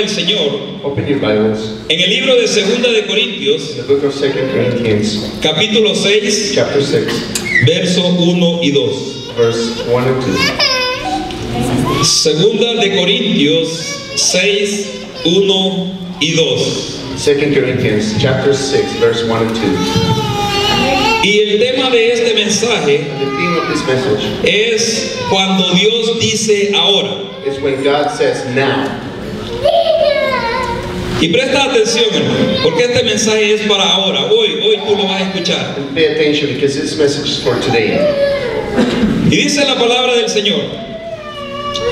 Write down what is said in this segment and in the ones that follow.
del Señor Open your Bibles en el libro de Segunda de Corintios, in the book of 2 Corinthians, capítulo 6, chapter 6, verso 1 y 2. verse 1 and 2. Segunda de Corintios 6, 1 y 2. 2 Corinthians, chapter 6, verse 1 and 2. Y el tema de este mensaje The theme of this message es cuando Dios dice ahora. is when God says now. Y presta atención, hermano, porque este mensaje es para ahora. Hoy tú lo vas a escuchar. And pay attention because this message is for today. Y dice la palabra del Señor: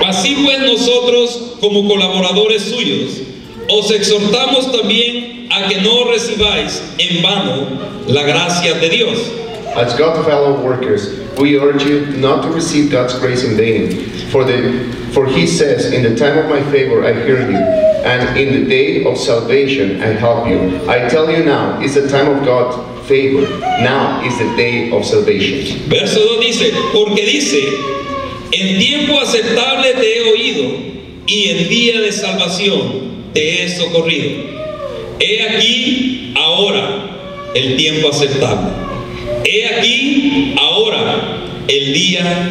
así pues nosotros, como colaboradores suyos, os exhortamos también a que no recibáis en vano la gracia de Dios. As God's fellow workers, we urge you not to receive God's grace in vain. For he says, in the time of my favor I hear you, and in the day of salvation I help you. I tell you now, is the time of God's favor. Now is the day of salvation. Verso 2 dice: porque dice, en tiempo aceptable te he oído, y en día de salvación te he socorrido. He aquí ahora el tiempo aceptable. He aquí ahora el día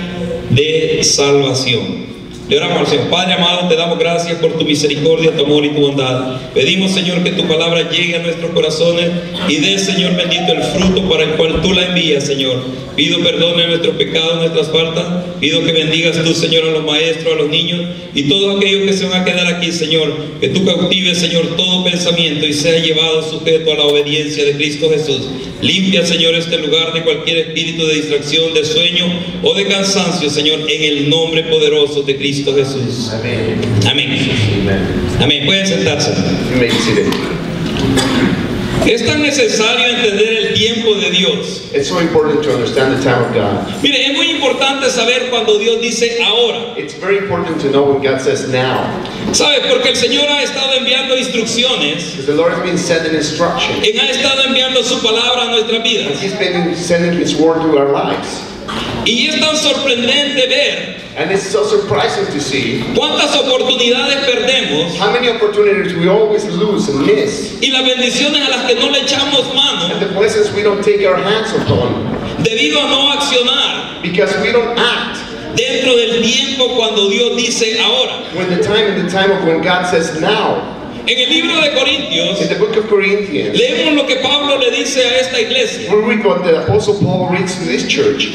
de salvación. Le oramos al Señor. Padre amado, te damos gracias por tu misericordia, tu amor y tu bondad. Pedimos, Señor, que tu palabra llegue a nuestros corazones y dé, Señor bendito, el fruto para el cual tú la envías, Señor. Pido perdón de nuestros pecados, nuestras faltas. Pido que bendigas tú, Señor, a los maestros, a los niños y todos aquellos que se van a quedar aquí, Señor. Que tú cautives, Señor, todo pensamiento y sea llevado sujeto a la obediencia de Cristo Jesús. Limpia, Señor, este lugar de cualquier espíritu de distracción, de sueño o de cansancio, Señor, en el nombre poderoso de Cristo Jesús. Amen. Amén. Amen. Amén. Pueden sentarse. You may be seated. Es tan necesario entender el tiempo de Dios. It's so important to understand the time of God. Mire, es muy importante saber cuando Dios dice ahora. It's very important to know when God says now. ¿Sabe? Porque el Señor ha estado enviando instrucciones. Because the Lord has been sending instructions. Él ha estado enviando su palabra a nuestras vidas. He's been sending His word to our lives. Y es tan sorprendente ver And it's so surprising to see cuántas oportunidades perdemos how many opportunities we always lose and miss. y las bendiciones a las que no le echamos mano And the blessings we don't take our hands upon. debido a no accionar Because we don't act dentro del tiempo cuando Dios dice ahora. when the time of when God says now. En el libro de Corintios In the book of Corinthians, leemos lo que Pablo le dice a esta iglesia we read what the Apostle Paul reads to this church.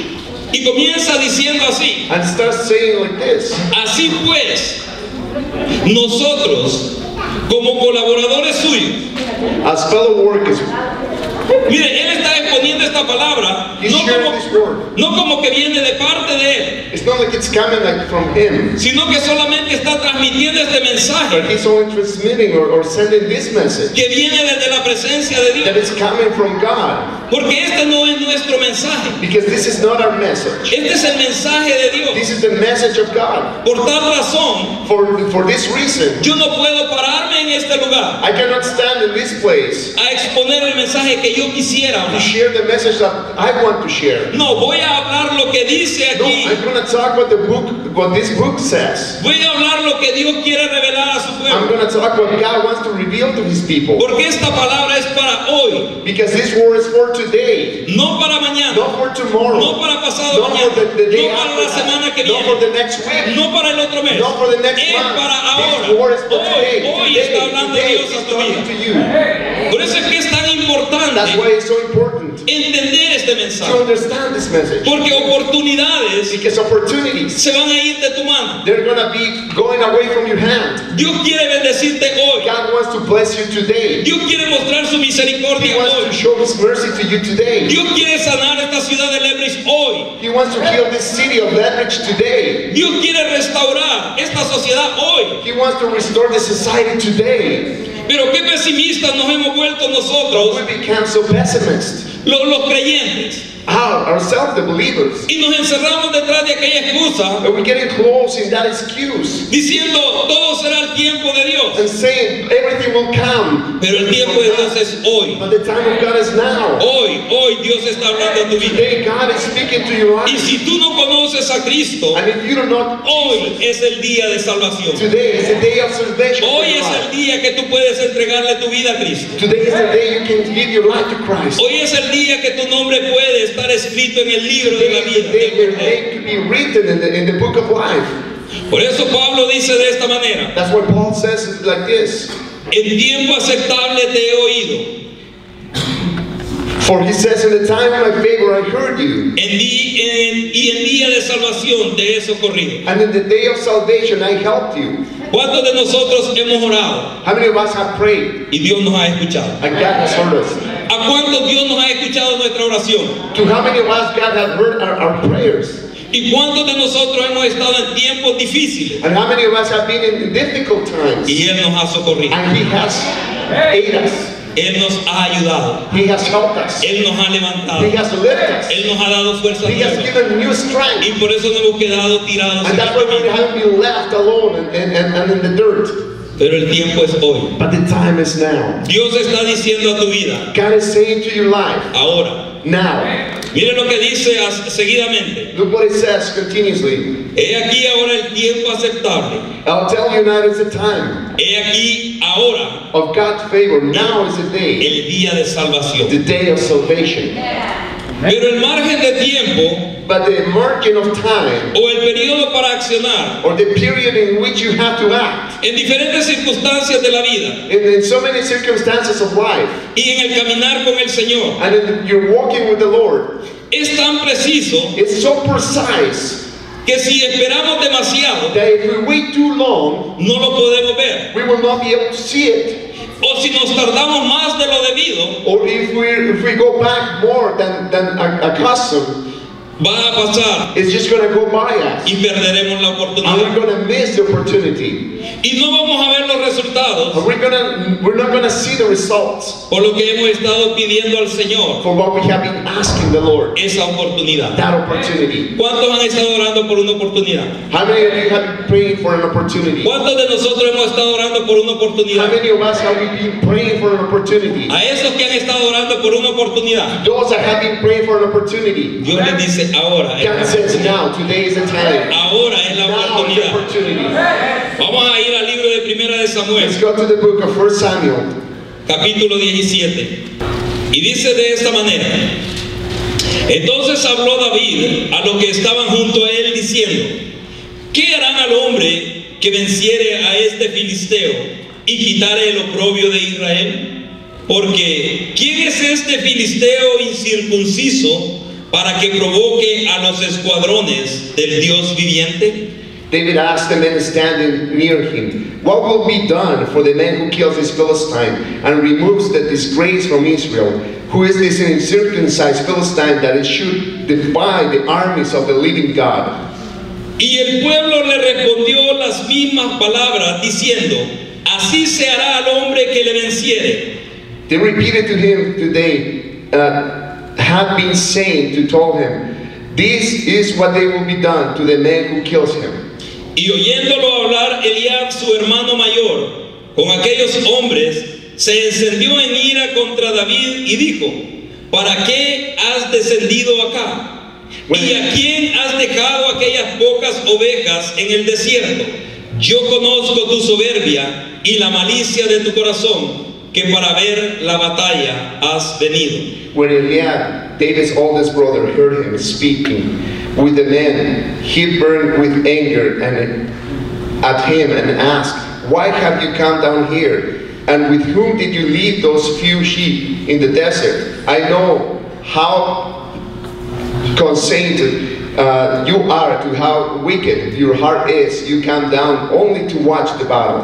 y comienza diciendo así: And starts saying like this. así pues, nosotros como colaboradores suyos. As fellow workers, Mire, él está exponiendo esta palabra he's sharing this word. no como que viene de parte de él, It's not like it's coming like from him. sino que solamente está transmitiendo este mensaje But he's only transmitting or sending this message. que viene desde la presencia de That Dios. is coming from God. Porque este no es nuestro mensaje, Because this is not our message. este es el mensaje de Dios. This is the message of God. Por tal razón, For this reason, yo no puedo pararme en este lugar I cannot stand in this place a exponer el mensaje que yo quisiera to hablar. share the message that I want to share. No, voy a hablar lo que dice No, aquí. I'm going to talk what this book says. Voy a hablar lo que Dios quiere revelar a su I'm pueblo. going to talk what God wants to reveal to His people. Porque esta palabra es para hoy, Because this word is for today, no para mañana, not for tomorrow, no para pasado not mañana, for the day no para la after semana that, que not for viene, the next week, no para el otro mes. not for the next Es month. para ahora. This word is for today. Hoy está hablando Today Dios a is tu talking vida. to you. Por eso es que es tan That's importante why it's so important entender este to mensaje. understand this message. Porque oportunidades Because opportunities, se van a ir de tu mano. they're going to be going away from your hand. Dios quiere bendecirte hoy. God wants to bless you today. Dios quiere mostrar su He misericordia wants to hoy. show His mercy to you today. Dios quiere sanar esta ciudad de Lebrich hoy. He wants to heal this city of Ledrich today. Dios quiere restaurar esta sociedad hoy. He wants to restore the society today. Pero qué pesimistas nos hemos vuelto nosotros, We become so pessimist. los creyentes. out, ourselves, the believers. Y nos encerramos detrás de aquella excusa And we're getting close in that excuse diciendo todo será el tiempo de Dios. and saying everything will come. Pero el tiempo de Dios es hoy. But the time of God is now. Hoy Dios está hablando a tu vida. Today God is speaking to your Y life. si tú no conoces a Cristo, And if you do not, hoy es el día de salvación. today is the day of salvation. for Hoy your es life. el día que tú puedes entregarle tu vida a Cristo. Today is the day you can give your life to Christ. Hoy es el día que tu nombre puede estar escrito en el libro de Today la is the vida. day your name could be written in the book of life. Por eso Pablo dice de esta manera: That's what Paul says it like this. en tiempo aceptable te he oído, For he says, in the time of my favor I heard you, y en día de salvación te he socorrido. and in the day of salvation I helped you. ¿Cuántos de nosotros hemos orado How many of us have prayed y Dios nos ha escuchado? and God has heard us? ¿A cuántos Dios nos ha escuchado nuestra oración? To how many of us God has heard our prayers? ¿Y cuántos de nosotros hemos estado en tiempos difíciles And how many of us have been in difficult times? y Él nos ha socorrido? And he has aided us. Él nos ha ayudado, He has helped us. Él nos ha levantado, He has lifted us. Él nos ha dado fuerza He has nueva. given new strength. Y por eso no hemos quedado tirados And en that's el why we camino. haven't been left alone and in the dirt. Pero el tiempo es hoy. But the time is now. Dios está diciendo a tu vida, God is saying to your life, ahora. now. Mire lo que dice seguidamente. Look what it says continuously. He aquí ahora el tiempo aceptable. I'll tell you now it's the time He aquí ahora of God's favor. Now is the day, el día de salvación. the day of salvation. Pero el margen de tiempo But the margin of time, o el periodo para accionar or the period in which you have to act, en diferentes circunstancias de la vida in so many circumstances of life, y en el caminar con el Señor, and in you're walking with the Lord, es tan preciso it's so precise que si esperamos demasiado that if we wait too long, no lo podemos ver. we will not be able to see it. O si nos tardamos más de lo debido, Or if we go back more than accustomed, va a pasar it's just going to go by us. y perderemos la And we're oportunidad. going to miss the opportunity. Y no vamos a ver los resultados And we're not going to see the results por lo que hemos estado pidiendo al Señor for what we have been asking the Lord. esa oportunidad. That opportunity. ¿Cuántos han estado orando por una oportunidad? How many of you have been praying for an opportunity? ¿Cuántos de nosotros hemos estado orando por una How oportunidad? many of us have been praying for an opportunity? A esos que han estado orando por una oportunidad, Those that have been praying for an opportunity. Dios les dice ahora, God says now, today is the time. ahora es la Now is the oportunidad. opportunity. Vamos a ir al libro de Primera de Samuel, Let's go to the book of 1 Samuel. capítulo 17. Y dice de esta manera: entonces habló David a los que estaban junto a él diciendo: ¿qué harán al hombre que venciere a este filisteo y quitare el oprobio de Israel? Porque ¿quién es este filisteo incircunciso para que provoque a los escuadrones del Dios viviente? David asked the men standing near him, what will be done for the man who kills this Philistine and removes the disgrace from Israel? Who is this uncircumcised Philistine that it should defy the armies of the living God? Y el pueblo le respondió las mismas palabras diciendo: así se hará al hombre que le venciere. They repeated to him today, had been saying to tell him, this is what they will be done to the man who kills him. Y oyéndolo hablar Eliab, su hermano mayor, con aquellos hombres, se encendió en ira contra David y dijo: ¿para qué has descendido acá? ¿Y a quién has dejado aquellas pocas ovejas en el desierto? Yo conozco tu soberbia y la malicia de tu corazón, que para ver la batalla has venido. When Eliab, David's oldest brother, heard him speaking with the men, he burned with anger and at him and asked, why have you come down here? And with whom did you leave those few sheep in the desert? I know how consented you are, to how wicked your heart is. You come down only to watch the battle.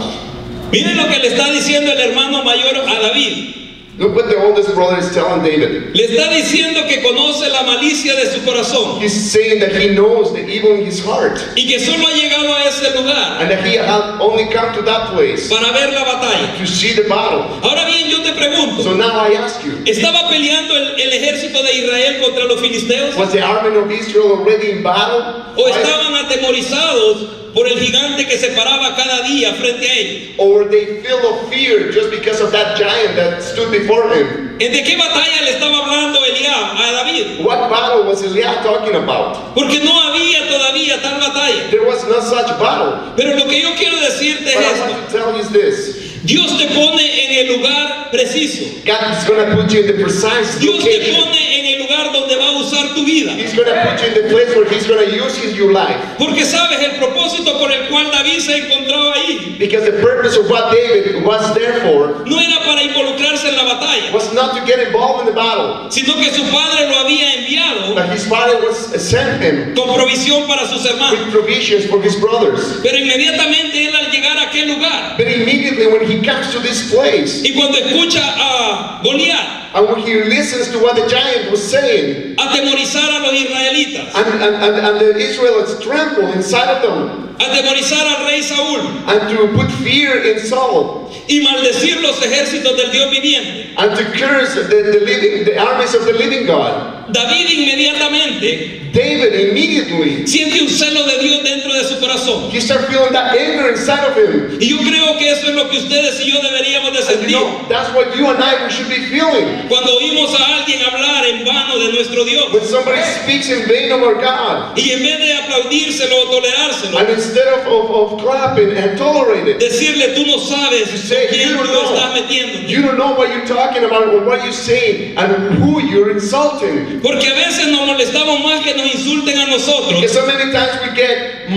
Miren lo que le está diciendo el hermano mayor a David. Look what the oldest brother is telling David. Le está diciendo que conoce la malicia de su corazón He's saying that he knows the evil in his heart y que solo ha llegado a ese lugar and that he had only come to that place para ver la batalla. to see the battle. Ahora bien, yo te pregunto, So now I ask you, ¿estaba peleando el ejército de Israel contra los filisteos? was the army of Israel already in battle? ¿O estaban atemorizados por el gigante que se paraba cada día frente a ellos? Or were they filled of fear just because of that giant that stood before him? ¿De qué batalla le estaba hablando Eliab a David? What battle was Eliab talking about? Porque no había todavía tal batalla. There was no such battle. Pero lo que yo quiero decirte What es I esto. want to tell you is this. Dios te pone en el lugar preciso. God is going to put you in the precise Dios te location. pone en el lugar donde va a usar tu vida. He's going to put you in the place where He's going to use your life. Porque sabes el propósito por el cual David se encontraba ahí. Because the purpose of what David was there for No era para involucrarse en la batalla, was not to get involved in the battle, sino que su padre lo había enviado but his father was sent him con provisión para sus hermanos. with provisions for his brothers. Pero inmediatamente él al llegar a aquel lugar But immediately when he comes to this place, y cuando escucha a Goliat and when he listens to what the giant was saying, atemorizar a los israelitas, and the Israelites tremble inside of them, atemorizar al rey Saúl and to put fear in Saul, y maldecir los ejércitos del Dios viviente, and to curse the armies of the living God, David inmediatamente David immediately, siente un celo de Dios dentro de su corazón. he started feeling that anger inside of him. Y yo creo que eso es lo que ustedes y yo deberíamos de And you sentir know, that's what you and I we should be feeling. cuando oímos a alguien hablar en vano de nuestro Dios. When somebody speaks in vain of our God, Y en vez de aplaudírselo o tolerárselo, and instead of clapping and tolerate it, decirle tú no sabes you con say, quién you tú don't estás know. metiéndote. You don't know what you're talking about or what you're saying and who you're insulting. Porque a veces nos molestamos más que nos insulten a nosotros Because so many times we get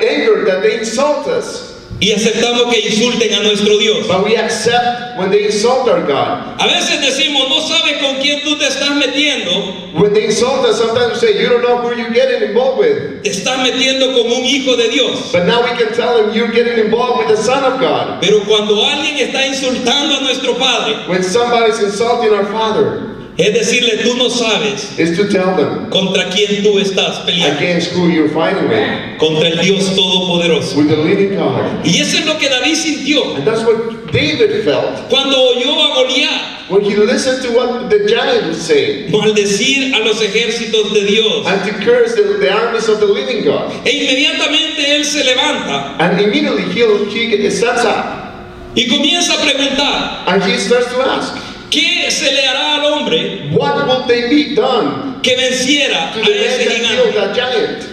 anger that they insult us, y aceptamos que insulten a nuestro Dios. but we accept when they insult our God. A veces decimos, no sabes con quién tú te estás metiendo, When they insult us, sometimes we say, you don't know who you're getting involved with. te estás metiendo con un hijo de Dios. But now we can tell them you're getting involved with the Son of God. Pero cuando alguien está insultando a nuestro Padre, When somebody's insulting our Father, es decirle, tú no sabes is to tell them contra quién tú estás peleando, against who you're fighting with, contra el Dios Todopoderoso. with the living God. Y eso es lo que David sintió And that's what David felt cuando oyó a Goliat when he listened to what the giant was saying maldecir a los ejércitos de Dios. and to curse the armies of the living God. E inmediatamente él se levanta And immediately he stands up y comienza a preguntar, and he starts to ask, ¿qué se le hará al hombre what will they be done que venciera to a the man ese that killed gigante? that giant?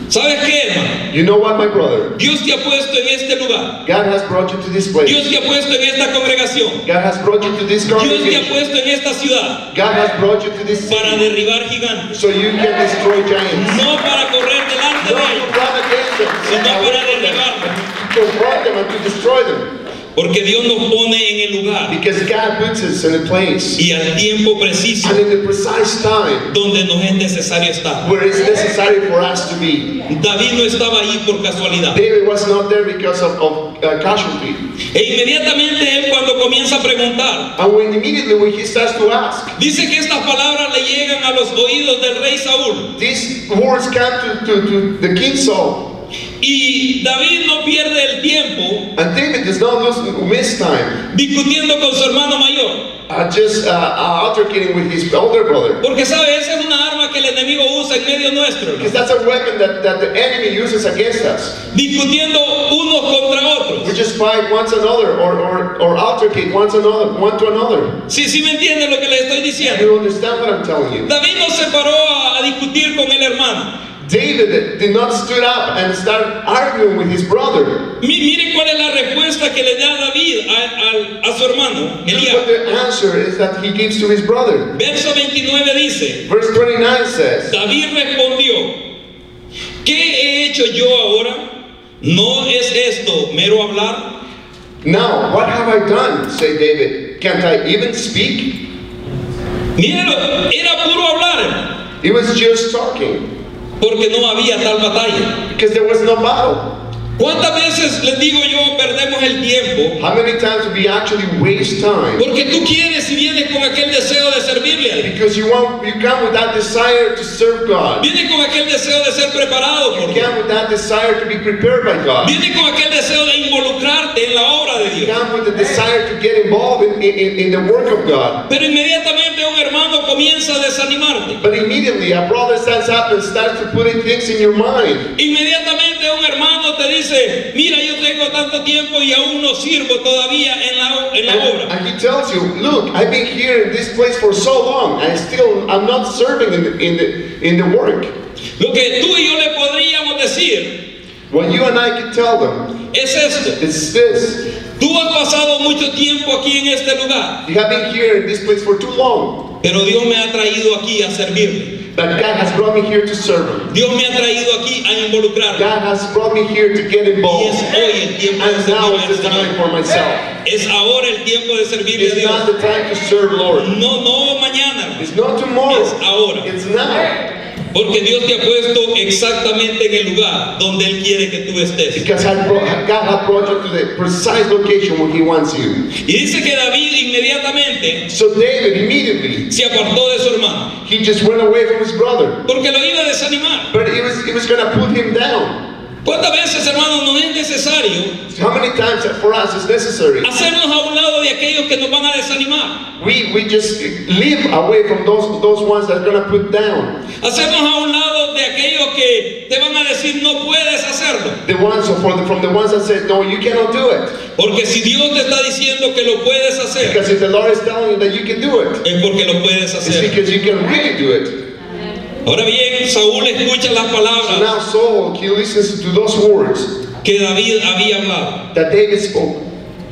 ¿Sabes qué, hermano? You know what, my brother? Dios te ha puesto en este lugar. God has brought you to this place. Dios te ha puesto en esta congregación. God has brought you to this Dios te ha congregation. puesto en esta ciudad God has brought you to this para city derribar gigantes. so you can destroy giants. No para correr delante No de to ellos, run against them, sino para away from them, derribarlos. to confront them and to destroy them. Porque Dios nos pone en el lugar Because God puts us in a place y al tiempo preciso and in the precise time donde nos es necesario estar. where it's necessary for us to be. David no estaba ahí por casualidad. David was not there because of casualty. E inmediatamente él cuando comienza a preguntar, And immediately when he starts to ask, dice que estas palabras le llegan a los oídos del rey Saúl. these words come to the king Saul. Y David no pierde el tiempo And David does not miss time discutiendo con su hermano mayor. just altercating with his older brother. Porque sabe, esa es una arma que el enemigo usa en medio nuestro, Because that's a weapon that the enemy uses against us. discutiendo unos contra We otros. just fight one another or altercate one to another. Sí, sí me entienden lo que le estoy diciendo. You understand what I'm telling you? David no se paró a discutir con el hermano. David did not stood up and start arguing with his brother. Mire cuál es la respuesta que le da David a su hermano, Look what Eliab. the answer is that he gives to his brother. Verso 29 dice, Verse 29 says, David respondió, ¿qué he hecho yo ahora? ¿No es esto mero hablar? now what have I done? Said David. Can't I even speak? Míralo, era puro hablar, He was just talking porque no había tal batalla. because there was no battle. ¿Cuántas veces les digo yo perdemos el tiempo? How many times we actually waste time? Porque tú quieres y vienes con aquel deseo de servirle a Dios. Because you come with that desire to serve God. Vienes con aquel deseo de ser preparado por You Dios. come with that desire to be prepared by God. Vienes con aquel deseo de involucrarte en la obra de You Dios. come with the desire to get involved in the work of God. Pero inmediatamente un hermano comienza a desanimarte. But immediately a brother stands up and starts to put things in your mind. Inmediatamente un hermano te dice, mira, yo tengo tanto tiempo y aún no sirvo todavía en la obra. And he tells you, look, I've been here in this place for so long, and I'm not serving in the work. Lo que tú y yo le podríamos decir What you and I can tell them es esto. is this. Tú has pasado mucho tiempo aquí en este lugar, You have been here in this place for too long, pero Dios me ha traído aquí a servirle. but God has brought me here to serve Him. Dios me ha traído aquí a involucrarme. God has brought me here to get Y involved. es hoy el tiempo de And now servirle is the al time Señor. for myself. Es ahora el tiempo de servirle a It's not Dios. the time to serve Lord. No mañana, It's not tomorrow. es ahora. It's now. Porque Dios te ha puesto exactamente en el lugar donde Él quiere que tú estés. Because God has brought you to the precise location where He wants you. Y dice que David inmediatamente So David immediately, se apartó de su hermano, he just went away from his brother. porque lo iba a desanimar. But it was going to put him down. ¿Cuántas veces, hermanos, no es necesario How many times for us is necessary? hacernos a un lado de aquellos que nos van a desanimar? We just live away from those ones that are going to put down. Hacernos a un lado de aquellos que te van a decir no puedes hacerlo. The ones from the ones that said, no, you cannot do it. Porque si Dios te está diciendo que lo puedes hacer, Because if the Lord is telling you that you can do it, es porque lo puedes it's hacer. because you can really do it. Ahora bien, Saúl escucha las So palabras now Saul, he listens to those words que David había hablado. that David spoke.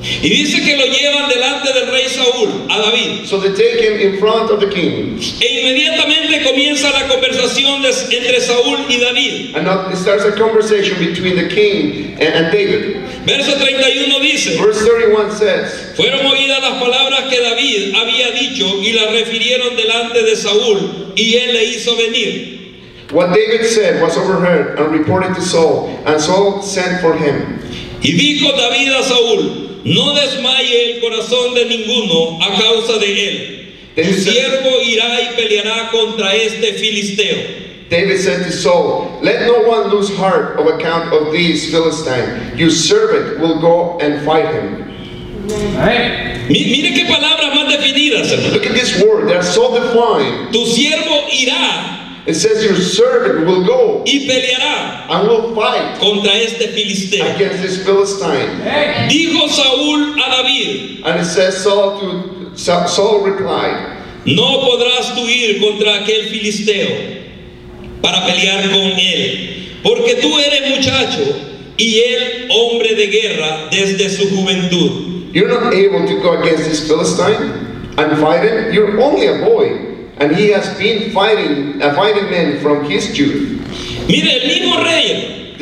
Y dice que lo llevan delante del rey Saúl, a David. So they take him in front of the king. E inmediatamente comienza la conversación entre Saúl y David. And now it starts a conversation between the king and David. Verso 31 dice, Verse 31 says, fueron oídas las palabras que David había dicho y las refirieron delante de Saúl, y él le hizo venir. what David said was overheard and reported to Saul, and Saul sent for him. Y dijo David a Saúl, no desmaye el corazón de ninguno a causa de él. Tu siervo irá y peleará contra este filisteo. David said to Saul, let no one lose heart on account of these Philistines. Your servant will go and fight him. Mire qué palabras más definidas, hermano. Look at this word, they're so defined. Tu siervo irá It says your servant will go y peleará and will fight contra este filisteo. against this Philistine. Dijo Saúl a David, And it says Saul replied, no podrás tú ir contra aquel filisteo para pelear con él, porque tú eres muchacho y él hombre de guerra desde su juventud. you're not able to go against this Philistine and fight him. You're only a boy. And he has been fighting men from his youth. Mire, el mismo rey,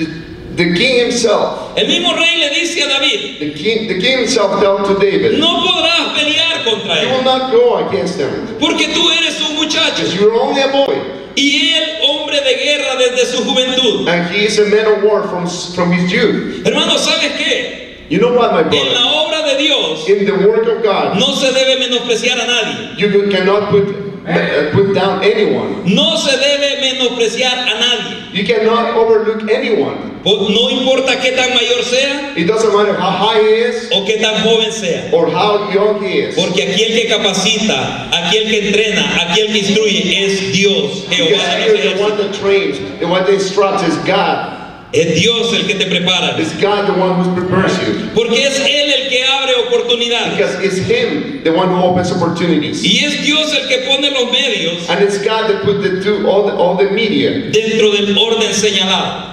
The king himself, el mismo rey le dice a David, the king himself told to David, no podrás pelear contra you él, will not go against him, porque tú eres un muchacho because you're only a boy, y él hombre de guerra desde su juventud. and he is a man of war from his youth. Hermano, ¿sabes qué? You know what, my En brother? la obra de Dios In the work of God, no se debe menospreciar a nadie. you cannot put down anyone. No se debe menospreciar a nadie. You cannot overlook anyone. No importa qué tan mayor sea It doesn't matter how high he is o qué tan joven sea. or how young he is. Porque aquel que capacita, aquel que entrena, aquel que instruye es Dios, Jehová de los Because the one ejércitos. that trains, the one that instructs is God. Es Dios el que te prepara. It's God the one who prepares you. Porque es Él el que abre oportunidades. Because it's Him the one who opens opportunities. Y es Dios el que pone los medios And it's God that put all the media dentro del orden señalado.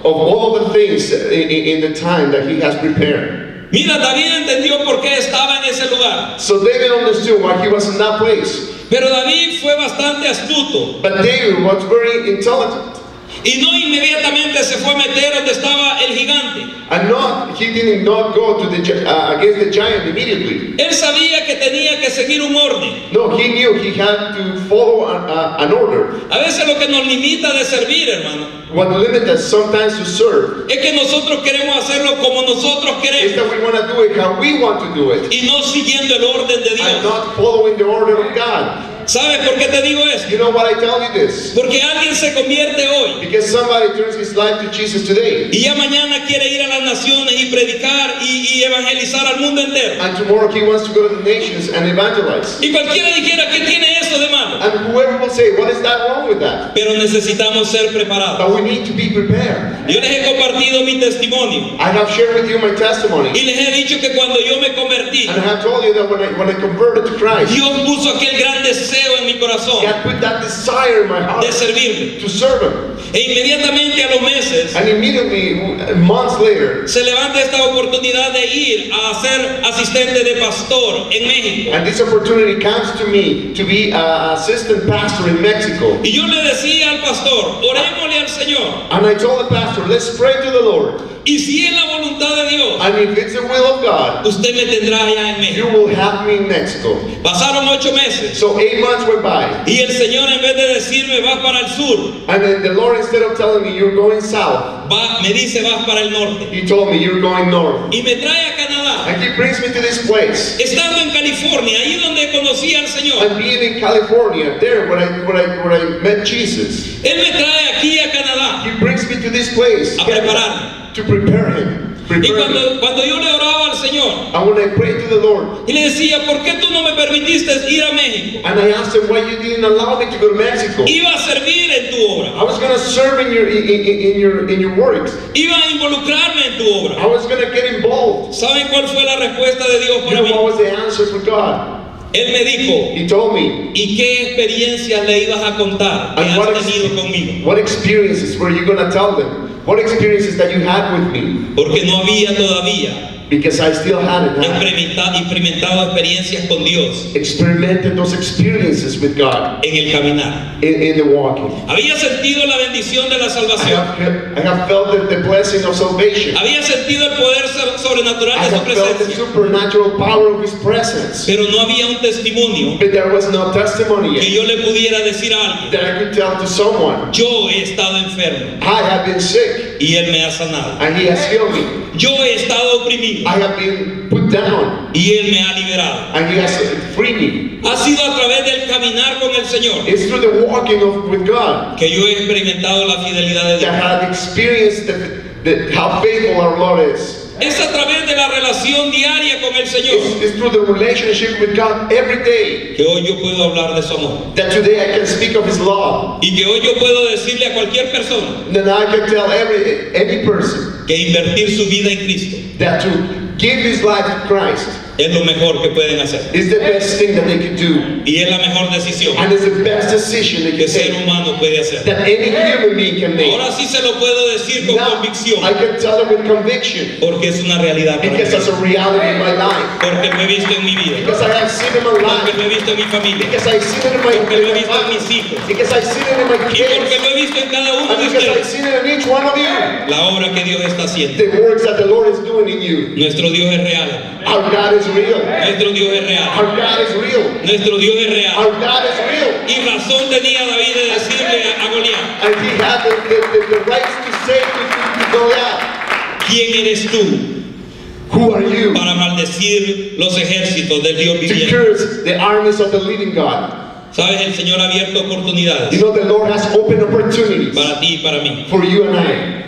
of all the things in the time that He has prepared. Mira, David entendió por qué estaba en ese lugar. So David understood why he was in that place. Pero David fue bastante astuto. But David was very intelligent. Y no inmediatamente se fue a meter donde estaba el gigante. And he did not go to against the giant immediately. Él sabía que tenía que seguir un orden. No, he knew he had to follow an order. A veces lo que nos limita de servir, hermano, What limits us sometimes to serve es que nosotros queremos hacerlo como nosotros is queremos that we want to do it how we want to do it, y no siguiendo el orden de and Dios. not following the order of God. ¿Sabes por qué te digo esto? You know what I tell you this? Porque alguien se convierte hoy Because somebody turns his life to Jesus today, y ya mañana quiere ir a las naciones y predicar y evangelizar al mundo entero. and tomorrow he wants to go to the nations and evangelize. Y cualquiera dijera, ¿qué tiene eso de malo? And whoever will say, what is that wrong with that? Pero necesitamos ser preparados. But we need to be prepared. Yo les he compartido mi testimonio I have shared with you my testimony, y les he dicho que cuando yo me convertí, and I have told you that when I converted to Christ, Dios puso aquel gran deseo en mi corazón God put that desire in my heart de servirle. to serve Him. E inmediatamente a los meses And immediately, months later, se levanta esta oportunidad de ir a ser asistente de pastor en México. and this opportunity comes to me to be an assistant pastor in Mexico. Y yo le decía al pastor, orémosle al Señor. And I told the pastor, let's pray to the Lord. Y si es la voluntad de Dios, And if it's the will of God, usted me tendrá allá en you México. will have me in Mexico. Pasaron 8 meses. So 8 months went by. Y el Señor, en vez de decirme, vas para el sur, And then the Lord, instead of telling me you're going south, me dice, vas para el norte. He told me you're going north. Y me trae a Canadá. And He brings me to this place. Estando en California, ahí donde conocí al Señor. And being in California, there where I met Jesus, Él me trae aquí a Canadá He brings me to this place a prepararme. to prepare Him. Y Prepare me. cuando yo le oraba al Señor And when I prayed to the Lord, y le decía, ¿por qué tú no me permitiste ir a México? and I asked Him why you didn't allow me to go to Mexico, Iba a servir en tu obra. I was gonna serve in your works. Iba a involucrarme en tu obra. I was gonna get involved. ¿Saben cuál fue la respuesta de Dios You para know mí? what was the answer for God? Él me dijo, He told me, ¿y qué experiencias le ibas a contar que and has tenido conmigo? what experiences were you gonna tell them? What experiences that you had with me? Porque no había todavía Because I still hadn't experimentado experiencias con Dios experimented those experiences with God en el caminar. in the walking. Había sentido la bendición de la salvación. I have felt the blessing of salvation. Había sentido el poder sobrenatural I de su have felt the presencia. supernatural power of His presence. Pero no había un testimonio But there was no testimony que yet yo le pudiera decir a alguien, that I could tell to someone. yo he estado enfermo I have been sick y Él me ha sanado. and He has healed me. Yo he estado oprimido I have been put down y Él me ha liberado. and He has freed me. Ha sido a través del caminar con el Señor It's through the walking with God que yo he experimentado la fidelidad de that Dios. I have experienced how faithful our Lord is. Es a través de la relación diaria con el Señor It's through the relationship with God every day que hoy yo puedo hablar de su amor. that today I can speak of His love. Y que hoy yo puedo decirle a cualquier persona Then I can tell any person que invertir su vida en Cristo that to give his life to Christ es lo mejor que pueden hacer. is the best thing that they can do. Y es la mejor decisión And it's the best decision they que can ser take humano puede hacer. that any human being can make. Ahora sí se lo puedo decir con Now, convicción, I can tell it with conviction porque es una realidad para mí. because that's a reality in my life. Porque lo he visto en mi vida, Because I have seen it in my porque life. lo he visto en mi familia, Because I've seen it in my porque lo he visto en family. mis hijos Because I've seen it in my y porque kids. lo he visto en cada uno And de because I've ustedes. seen it in each one of you. La obra que Dios está haciendo. The works that the Lord is doing in you. Nuestro Dios es real. Our God is real. Nuestro Dios es real. Our God is real. Nuestro Dios es real. Our God is real. Y razón tenía David de decirle a Goliat, And he had the rights to say to Goliath, ¿quién eres tú who are you para maldecir los ejércitos del Dios to viviente? curse the armies of the living God? Sabes, el Señor ha abierto You oportunidades know the Lord has opened opportunities para ti y para mí. for you and I.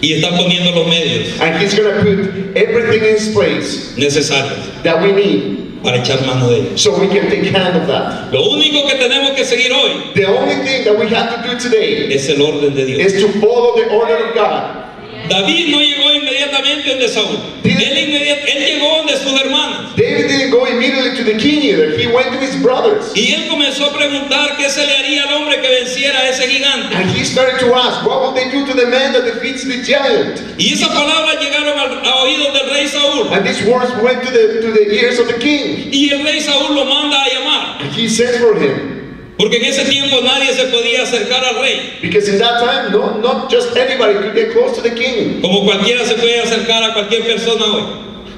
Y está poniendo los medios And He's going to put everything in its place necesarios that we need para echar mano de ellos. so we can take hand of that. Lo único que tenemos que seguir hoy The only thing that we have to do today es el orden de Dios. is to follow the order of God. David no llegó inmediatamente donde Saúl. Él llegó donde sus hermanos. David didn't go immediately to the king either. He went to his brothers. Y él comenzó a preguntar qué se le haría al hombre que venciera a ese gigante. And he started to ask, what will they do to the man that defeats the giant? Y esas palabras llegaron a oídos del rey Saúl. And these words went to the ears of the king. Y el rey Saúl lo manda a llamar. And he sends for him. Porque en ese tiempo nadie se podía acercar al rey. Because in that time, not just anybody could get close to the king. Como cualquiera se puede acercar a cualquier persona hoy.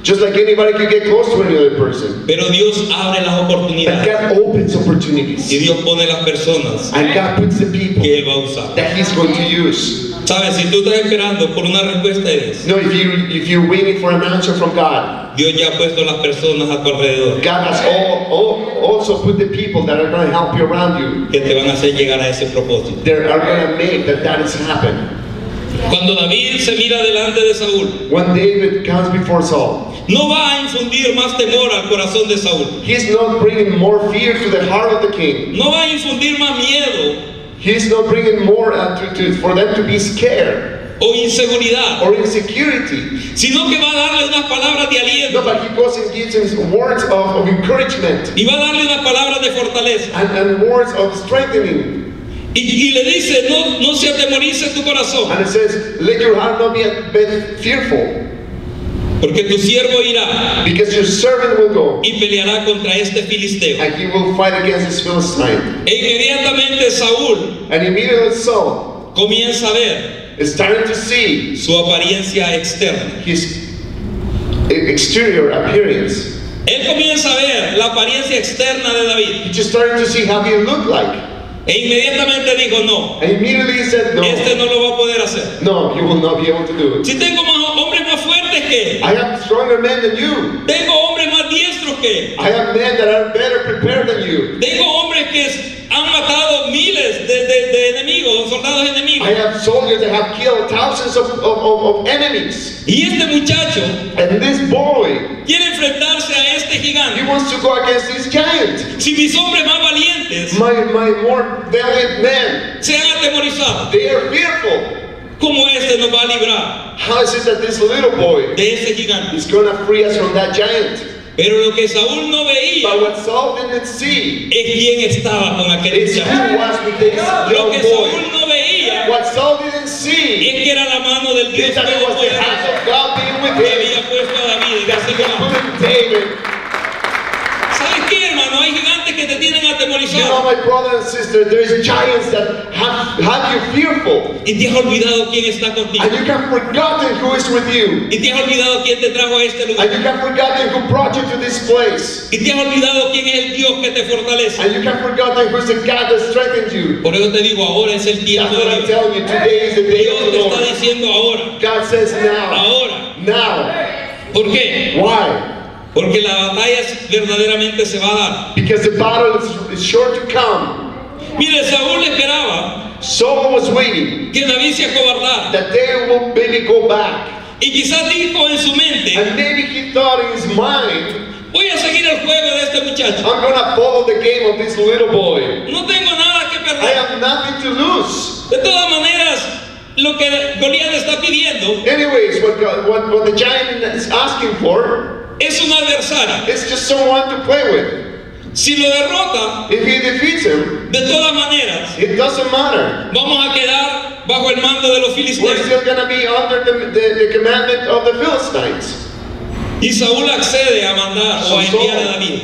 Just like anybody could get close to any other person. Pero Dios abre las But oportunidades. God opens opportunities. Y Dios pone las personas And God puts the people que Él va a usar. that He's going to use. ¿Sabes? Si tú estás esperando por una respuesta de Dios, No, if you're waiting for an answer from God, Dios ya ha puesto las personas a tu alrededor God has also put the people that are going to help you around you. que te van a hacer llegar a ese propósito. They are going to make that has happened. Cuando David se mira delante de Saúl, When David comes before Saul, no va a infundir más temor al corazón de Saúl. he's not bringing more fear to the heart of the king. No va a infundir más miedo He's not bringing more for them to be scared o inseguridad, or insecurity. sino que va a darle unas palabras de No, aliento but he goes and gives him words of encouragement y va a darle unas palabras de fortaleza. and words of strengthening. Y le dice, no se atemorice tu corazón, And it says, let your heart not be a bit fearful, porque tu siervo irá because your servant will go y peleará contra este filisteo. and he will fight against this Philistine. E inmediatamente Saúl And immediately Saul comienza a ver is starting to see su apariencia externa. his exterior appearance. Él comienza a ver la apariencia externa de David. He just started to see how he looked like. E inmediatamente dijo, no, And immediately he said, no, este no lo va a poder hacer. no, you will not be able to do it. Si tengo hombres más fuertes que él, I have stronger men than you. tengo hombres más diestros que él, I have men that are better prepared than you. tengo hombres que han matado miles de enemigos, soldados enemigos. I have soldiers that have killed thousands of enemies. Y este muchacho And this boy, quiere enfrentarse a este he gigante. wants to go against this giant. Si mis hombres más valientes My more valiant men, se han atemorizado, they are fearful. ¿cómo este nos va a librar How is it that this little boy de ese gigante? is going to free us from that giant? Pero lo que Saúl no veía But what Saul didn't see es quién estaba con aquel is who muchacho. was with this Lo young que boy. Saúl no veía What Saul didn't see es que era la mano del Dios is that it was the hand Todopoderoso of God being with que him. había puesto a David en That ese he can gigante. put in David. ¿Sabes qué, hermano? Hay gigantes que te tienen You know, atemorizado my brother and sister, there's giants that have you fearful. y te has olvidado quién está contigo. And you have forgotten who is with you. Y te has olvidado quién te trajo a este lugar. And you have forgotten who brought you to this place. Y te has olvidado quién es el Dios que te fortalece. And you have forgotten who's the God that strengthened you. Por eso te digo, ahora es el tiempo That's what de I'm Dios. telling you. Today is the day Dios of te the está Lord. diciendo ahora. God says now. Ahora. Now. ¿Por qué? Why? Porque la batalla verdaderamente se va a dar. Because the battle is sure to come. Mire, Saúl esperaba Saul was waiting que David se acobardara. that they will maybe go back. Y quizás dijo en su mente, And maybe he thought in his mind, voy a seguir el juego de este muchacho. I'm going to follow the game of this little boy. No tengo nada que I perder. have nothing to lose. De todas maneras, lo que Goliat está pidiendo Anyways, what the giant is asking for es un adversario. is just someone to play with. Si lo derrota, If he defeats him, de todas maneras, it doesn't matter. vamos a quedar bajo el mando de los We're filisteos. still going to be under the commandment of the Philistines. Y Saúl accede a mandar o a enviar a David.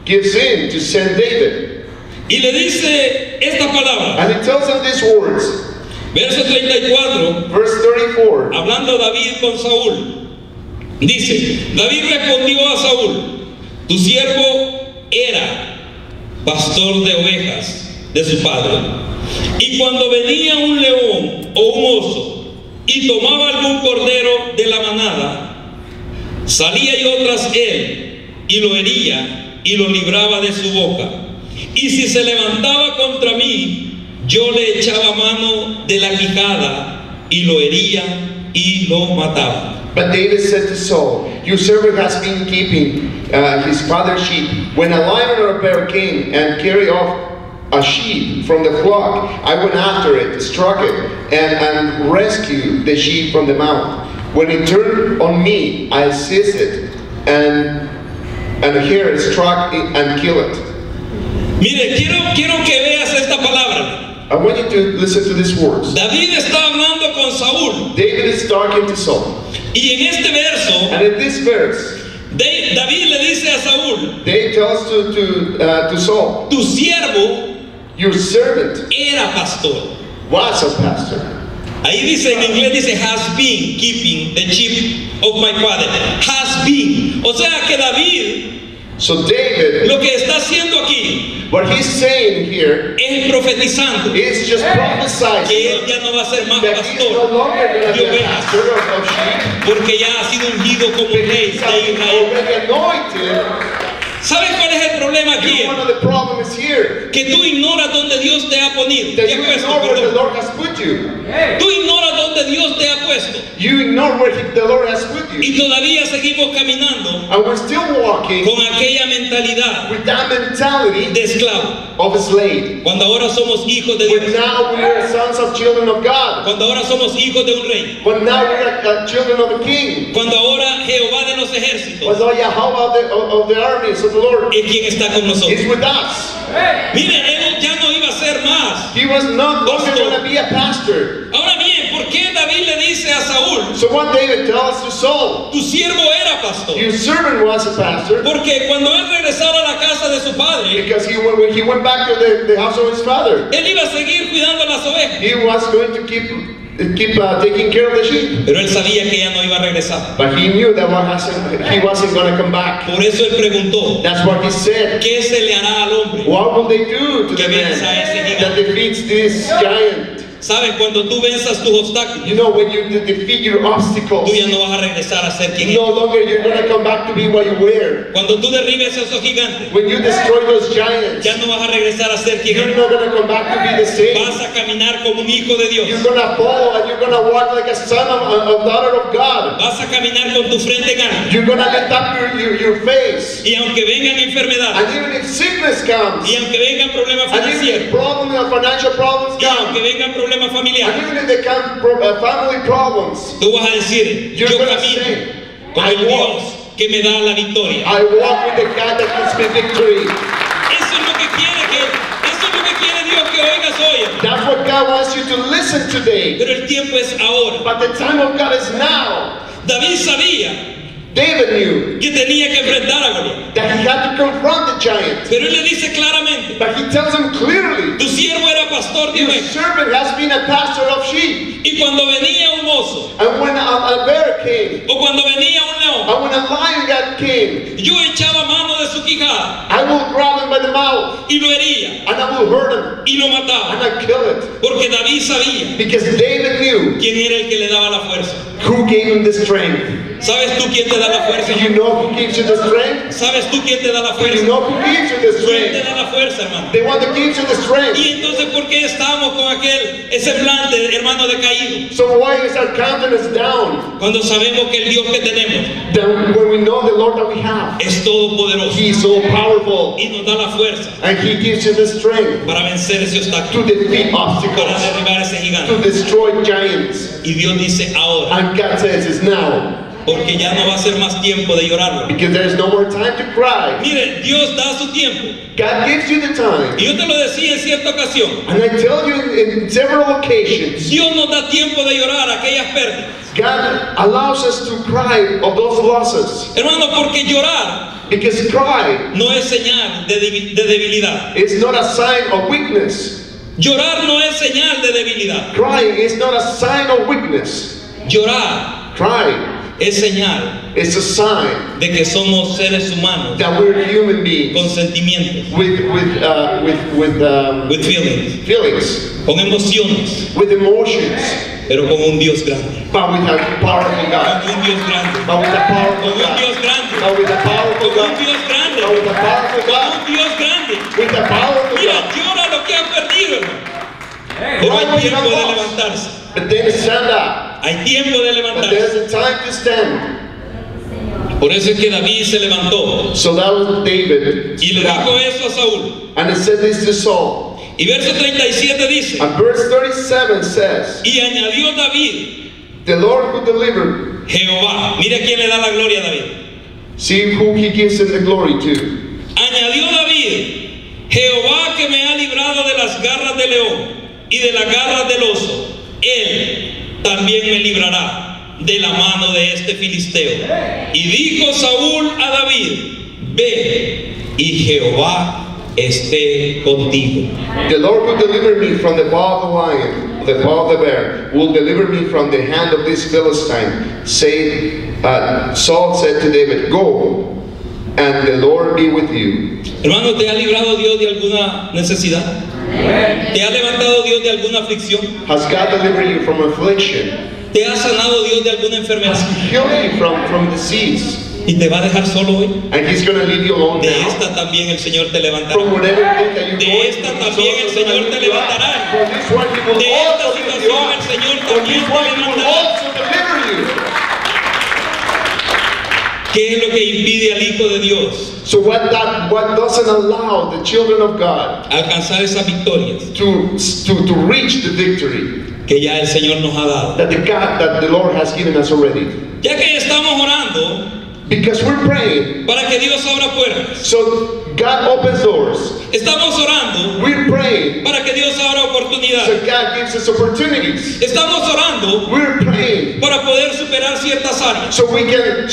Gives in to send David. Y le dice esta palabra. And he tells him these words. Verso 34, Verse 34. hablando David con Saúl. Dice, David respondió a Saúl, tu siervo era pastor de ovejas de su padre. Y cuando venía un león o un oso y tomaba algún cordero de la manada, salía yo tras él y lo hería y lo libraba de su boca. Y si se levantaba contra mí, yo le echaba mano de la quijada y lo hería y lo mataba. But David said to Saul, your servant has been keeping his father's sheep. When a lion or a bear came and carried off a sheep from the flock, I went after it, struck it, and rescued the sheep from the mouth. When it turned on me, I seized it, and here struck it and killed it. Mire, quiero que veas esta palabra. I want you to listen to these words. David está hablando con Saúl. David is talking to Saul. Y en este verso, And in this verse, David le dice a Saúl, David tells to Saul, tu siervo Your servant era pastor. was a pastor. Ahí dice, en inglés dice, has been keeping the sheep of my father. Has been. O sea que David, So David, lo que está haciendo aquí, what he's saying here es profetizando is just que prophesying él ya no va a ser más that he's no pastor longer going to de be a ovejas, pastor of sheep. porque ya ha sido ungido como rey He's de Israel. already anointed. ¿Sabes cuál es el problema aquí? One of the problems is here. Que tú ignoras donde Dios te ha ponido. That Te ha you puesto, ignore where the perdón. Lord has put you. Tú ignoras donde Dios te ha puesto. You ignore where the Lord has put you. Y todavía seguimos caminando And we're still walking con aquella mentalidad with that mentality de esclavo. of a slave. Cuando ahora somos hijos de But Dios. now we are sons of children of God. Cuando ahora somos hijos de un rey. But now we are children of the King. Cuando ahora Jehová de los ejércitos But oh yeah, how about of the armies of the Lord es quien está con is nosotros. with us. Mire, él ya no iba a ser más. He was not longer Pastor. going to be a pastor. Ahora bien, ¿por qué David le dice a Saúl, So one David tells to Saul, tu siervo era pastor? your servant was a pastor. Porque cuando él regresara a la casa de su padre, Because when he went back to the house of his father, él iba a seguir cuidando las ovejas. he was going to keep taking care of the sheep. Pero él sabía que ella no iba a regresar. But he knew that he wasn't going to come back. Por eso él preguntó, That's what he said. ¿qué se le hará al hombre What will they do to the que man venza a ese that gigante? defeats this giant? ¿Sabes? Cuando tú venzas tus obstáculos, You know, when you defeat your obstacles, tú ya no vas a regresar a ser quien no eres. longer you're going to come back to be what you were. Cuando tú derribes a esos gigantes, When you destroy those giants, ya no vas a regresar a ser quien you're eres. not going to come back to be the same. Vas a caminar como un hijo de Dios. You're going to fall and you're going to walk like a son of daughter of God. Vas a caminar con tu frente en alto. You're going to lift up your face. Y aunque vengan enfermedades, And even if sickness comes, y aunque vengan problemas and even if financieros, financial problems y aunque come, vengan problemas and familiares, even if they come family problems, tú vas a decir, yo you're going to camino say, con I el walk. Dios que me da la victoria. I walk with the God that gives me victory. Eso es lo que quiere Dios que oigas hoy, hermano. That's what God wants you to listen today. Pero el tiempo es ahora. But the time of God is now. David sabía David knew que tenía que enfrentar a Goliat. that he had to confront the giant. Pero él le dice claramente, But he tells him clearly, tu siervo era pastor de your ovejas. servant has been a pastor of sheep. Y cuando venía un oso, And when a bear came, o cuando venía un león, and when a lion God came, yo echaba mano de su quijada I will grab him by the mouth, y lo hería and I will hurt him, y lo mataba. and I kill it. Porque David sabía Because David knew quién era el que le daba la fuerza. who gave him the strength. ¿Sabes tú quién te da la fuerza? Do you know who gives you the strength? ¿Sabes tú quién te da la Do you fuerza? know who gives you the ¿Quién te strength? da la fuerza, hermano? The one that gives you the strength. Y entonces, ¿por qué estamos con ese semblante, hermano, decaído? So why is our countenance down? Cuando sabemos que el Dios que tenemos Then when we know the Lord that we have, es todopoderoso He is so powerful, y nos da la fuerza and He gives you the strength para vencer ese obstáculo, to defeat para obstacles, derribar ese to gigante. destroy giants. Y Dios dice ahora, And God says it's now, porque ya no va a ser más tiempo de llorarlo. because there is no more time to cry. Mire, Dios da su tiempo. God gives you the time. Y yo te lo decía en cierta ocasión. And I tell you in several occasions, Dios nos da tiempo de llorar aquellas pérdidas. God allows us to cry of those losses. Hermano, porque llorar Because cry no es señal de debilidad. is not a sign of weakness. Llorar no es señal de debilidad. Crying is not a sign of weakness. Llorar Crying es señal is a sign de que somos seres humanos that we're human beings con sentimientos, with with feelings, feelings, con emociones, with emotions, pero con un Dios grande. but with a powerful God. Con un Dios grande. But with a powerful Con un God. Dios grande. But with a powerful Con un God. Dios grande. But with a powerful Con God. un Dios grande. With a powerful Mira, God. llora lo que han perdido, hermano. Pero hay tiempo de levantarse. But then stand up. Hay tiempo de But levantarse. there's a time to stand. Por eso es que David se levantó So that was David. y le dijo eso a Saúl. And it said this to Saul. Y verso 37 dice, And verse 37 says, y añadió David, the Lord who delivered. Jehová. Mira quién le da la gloria a David. See who he gives him the glory to. Añadió David, Jehová que me ha librado de las garras del león y de las garras del oso, él también me librará de la mano de este filisteo. Y dijo Saúl a David, ve, y Jehová esté contigo. The Lord will deliver me from the paw of the lion, the paw of the bear, will deliver me from the hand of this Philistine. Saul said to David, go, and the Lord be with you. Hermano, ¿te ha librado Dios de alguna necesidad? ¿Te ha levantado Dios de alguna aflicción? Has God delivered you from affliction? ¿Te ha sanado Dios de alguna enfermedad? Has He healed you from disease? ¿Y te va a dejar solo hoy? And He's going to leave you alone De now? esta también el Señor te levantará. From whatever thing that you're De going esta through, también el He's Señor also te gonna levantará. For this one He will De esta also lift you situación up. el Señor For también this te one He will levantará. also deliver you. ¿Qué es lo que impide al Hijo de Dios So what doesn't allow the children of God alcanzar esas victorias to reach the victory que ya el Señor nos ha dado? that the Lord has given us already? Ya que estamos orando Because we're praying, para que Dios abra puertas, so God opens doors. estamos orando We're praying, para que Dios abra oportunidades, so God gives us opportunities. estamos orando We're praying, para poder superar ciertas áreas, so we can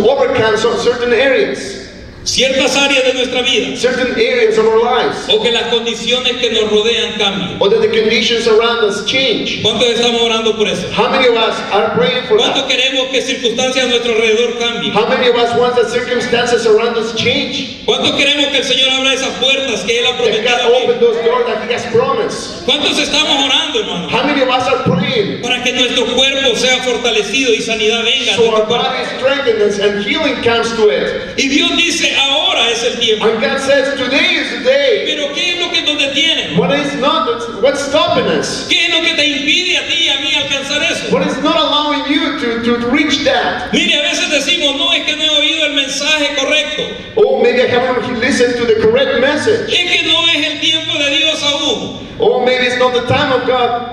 overcome some certain areas, ciertas áreas de nuestra vida, certain areas of our lives, o que las condiciones que nos rodean cambien. or that the conditions around us change. ¿Cuántos estamos orando por eso? How many of us are praying for ¿Cuánto that? queremos que circunstancias a nuestro alrededor cambien? How many of us want the circumstances around us change? ¿Cuánto queremos que el Señor abra esas puertas que Él ha That prometido God abrir? open those doors that He has promised. ¿Cuántos estamos orando, hermano? How many of us are praying Para que nuestro cuerpo sea fortalecido y sanidad venga a so nuestro our cuerpo. body is strengthened and healing comes to it? Y Dios dice, ahora es el tiempo. And God says, today is the day. Pero ¿qué es lo que nos detiene? What's stopping us? ¿Qué es lo que te impide a ti y a mí alcanzar eso? What is not allowing you to reach that? Mire, a veces decimos, no, es que no he oído el mensaje correcto. Oh, maybe I haven't listened to the correct message. Es que no es el tiempo de Dios aún. Oh, maybe it's not the time of God.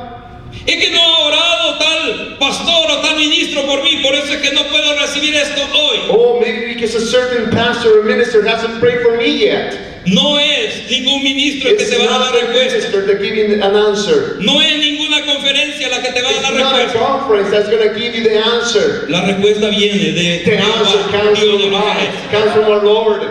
Es que no ha orado tal pastor o tal ministro por mí, por eso es que no puedo recibir esto hoy. Oh, maybe because a certain pastor or minister hasn't prayed for me yet. No es ningún ministro el que It's te va a dar not la the respuesta. minister that give you an answer. No es ninguna conferencia la que te va a It's dar la not a respuesta. conference that's going to give you the answer. La respuesta viene de The answer comes Dios de from los God, ejércitos. comes from our Lord.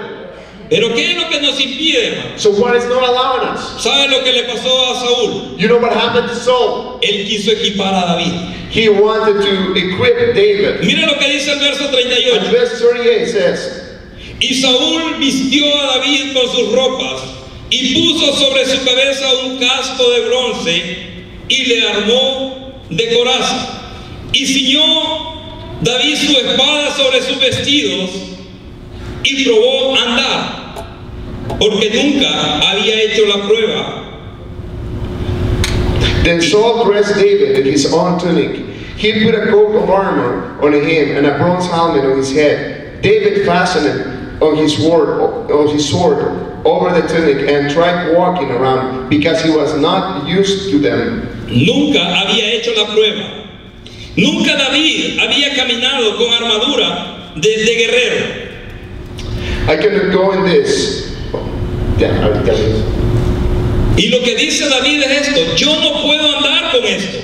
Pero ¿qué es lo que nos impide, hermano? So what is not allowing us? ¿Sabe lo que le pasó a Saúl? You know what happened to Saul? Él quiso equipar a David. He wanted to equip David. Mira lo que dice el verso And 38. verse 38 says, Y Saúl vistió a David con sus ropas y puso sobre su cabeza un casco de bronce y le armó de coraza. Y ciñó David su espada sobre sus vestidos y probó andar, porque nunca había hecho la prueba. Then Saul dressed David in his own tunic. He put a coat of armor on him and a bronze helmet on his head. David fastened on his sword over the tunic and tried walking around because he was not used to them. Nunca había hecho la prueba. Nunca David había caminado con armadura de guerrero. I cannot go in this. Yeah, I'll tell you. Y lo que dice David es esto: yo no puedo andar con esto,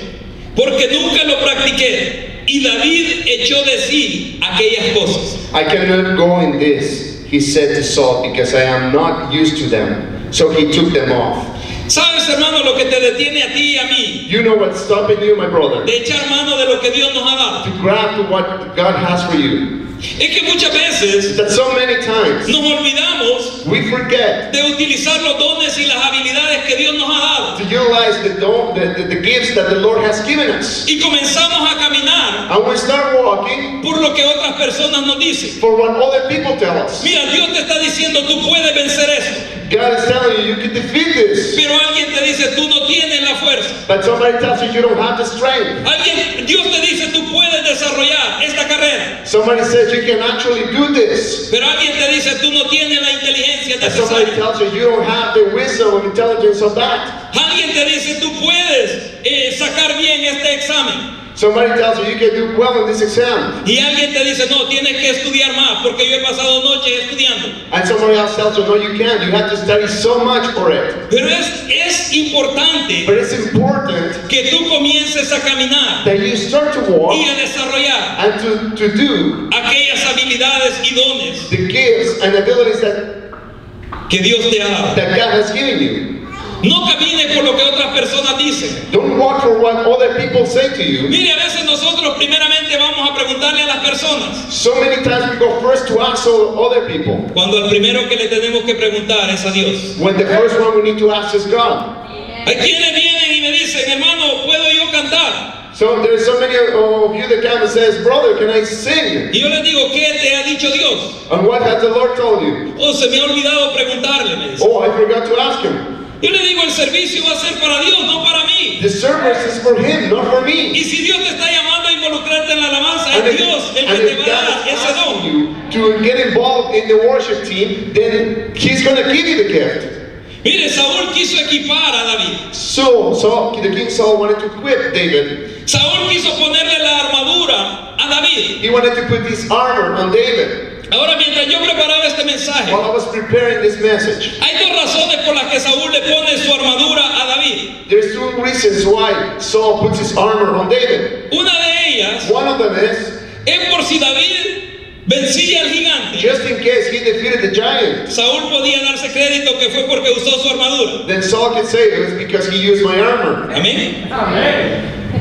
porque nunca lo practiqué. Y David echó de sí aquellas cosas. I cannot go in this, he said to Saul, because I am not used to them. So he took them off. ¿Sabes, hermano, lo que te detiene a ti y a mí You know what's stopping you, my brother? de echar mano de lo que Dios nos ha dado? To grab to what God has for you. Es que muchas veces That so many times nos olvidamos we forget de utilizar los dones y las habilidades que Dios nos ha dado. to utilize the gifts that the Lord has given us. Y comenzamos a caminar And we start walking por lo que otras personas nos dicen. for what other people tell us. Mira, Dios te está diciendo, tú puedes vencer esto. God is telling you, you can defeat this. Pero alguien te dice, tú no tienes la fuerza. But somebody tells you, you don't have the strength. Dios te dice, tú puedes desarrollar esta carrera. Somebody says you can actually do this. Pero alguien te dice, tú no tienes la inteligencia And somebody necesaria. tells you, you don't have the wisdom or intelligence of that. Alguien te dice, tú puedes sacar bien este examen. Somebody tells you, you can do well in this exam. Y alguien te dice, no, tienes que estudiar más, porque yo he pasado noches estudiando. And somebody else tells you, no, you can't. You have to study so much for it. Pero es importante But it's important que tú comiences a caminar that you start to walk y a desarrollar and to do aquellas habilidades y dones the gifts and abilities that que Dios te ha dado. that God has given you. No camines por lo que otras personas dicen. Don't walk for what other people say to you. Mire, a veces nosotros primeramente vamos a preguntarle a las personas, So many times we go first to ask other people, cuando el primero que le tenemos que preguntar es a Dios. when the first one we need to ask is God. Hay quienes vienen y me dicen, hermano, ¿puedo yo cantar? So there's so many of you that come and says, brother, can I sing? Y yo les digo, ¿qué te ha dicho Dios? And what has the Lord told you? Oh, se me ha olvidado preguntarle, me dice. Oh, I forgot to ask him. Yo le digo, el servicio va a ser para Dios, no para mí. The service is for him, not for me. Y si Dios te está llamando a involucrarte en la alabanza, And es if, Dios el and que te if va a God dar is ese asking don. you to get involved in the worship team, then he's going to give you the gift. Mire, Saúl quiso equipar a David. So the king Saul wanted to equip David. Saúl quiso ponerle la armadura a David. He wanted to put this armor on David. Ahora, mientras yo preparaba este mensaje, While I was preparing this message, hay dos razones por las que Saúl le pone su armadura a David. there's two reasons why Saul puts his armor on David. Una de ellas One of them is es por si David vencía al gigante. just in case he defeated the giant. Saúl podía darse crédito que fue porque usó su armadura. Then Saul could say it was because he used my armor. Amén.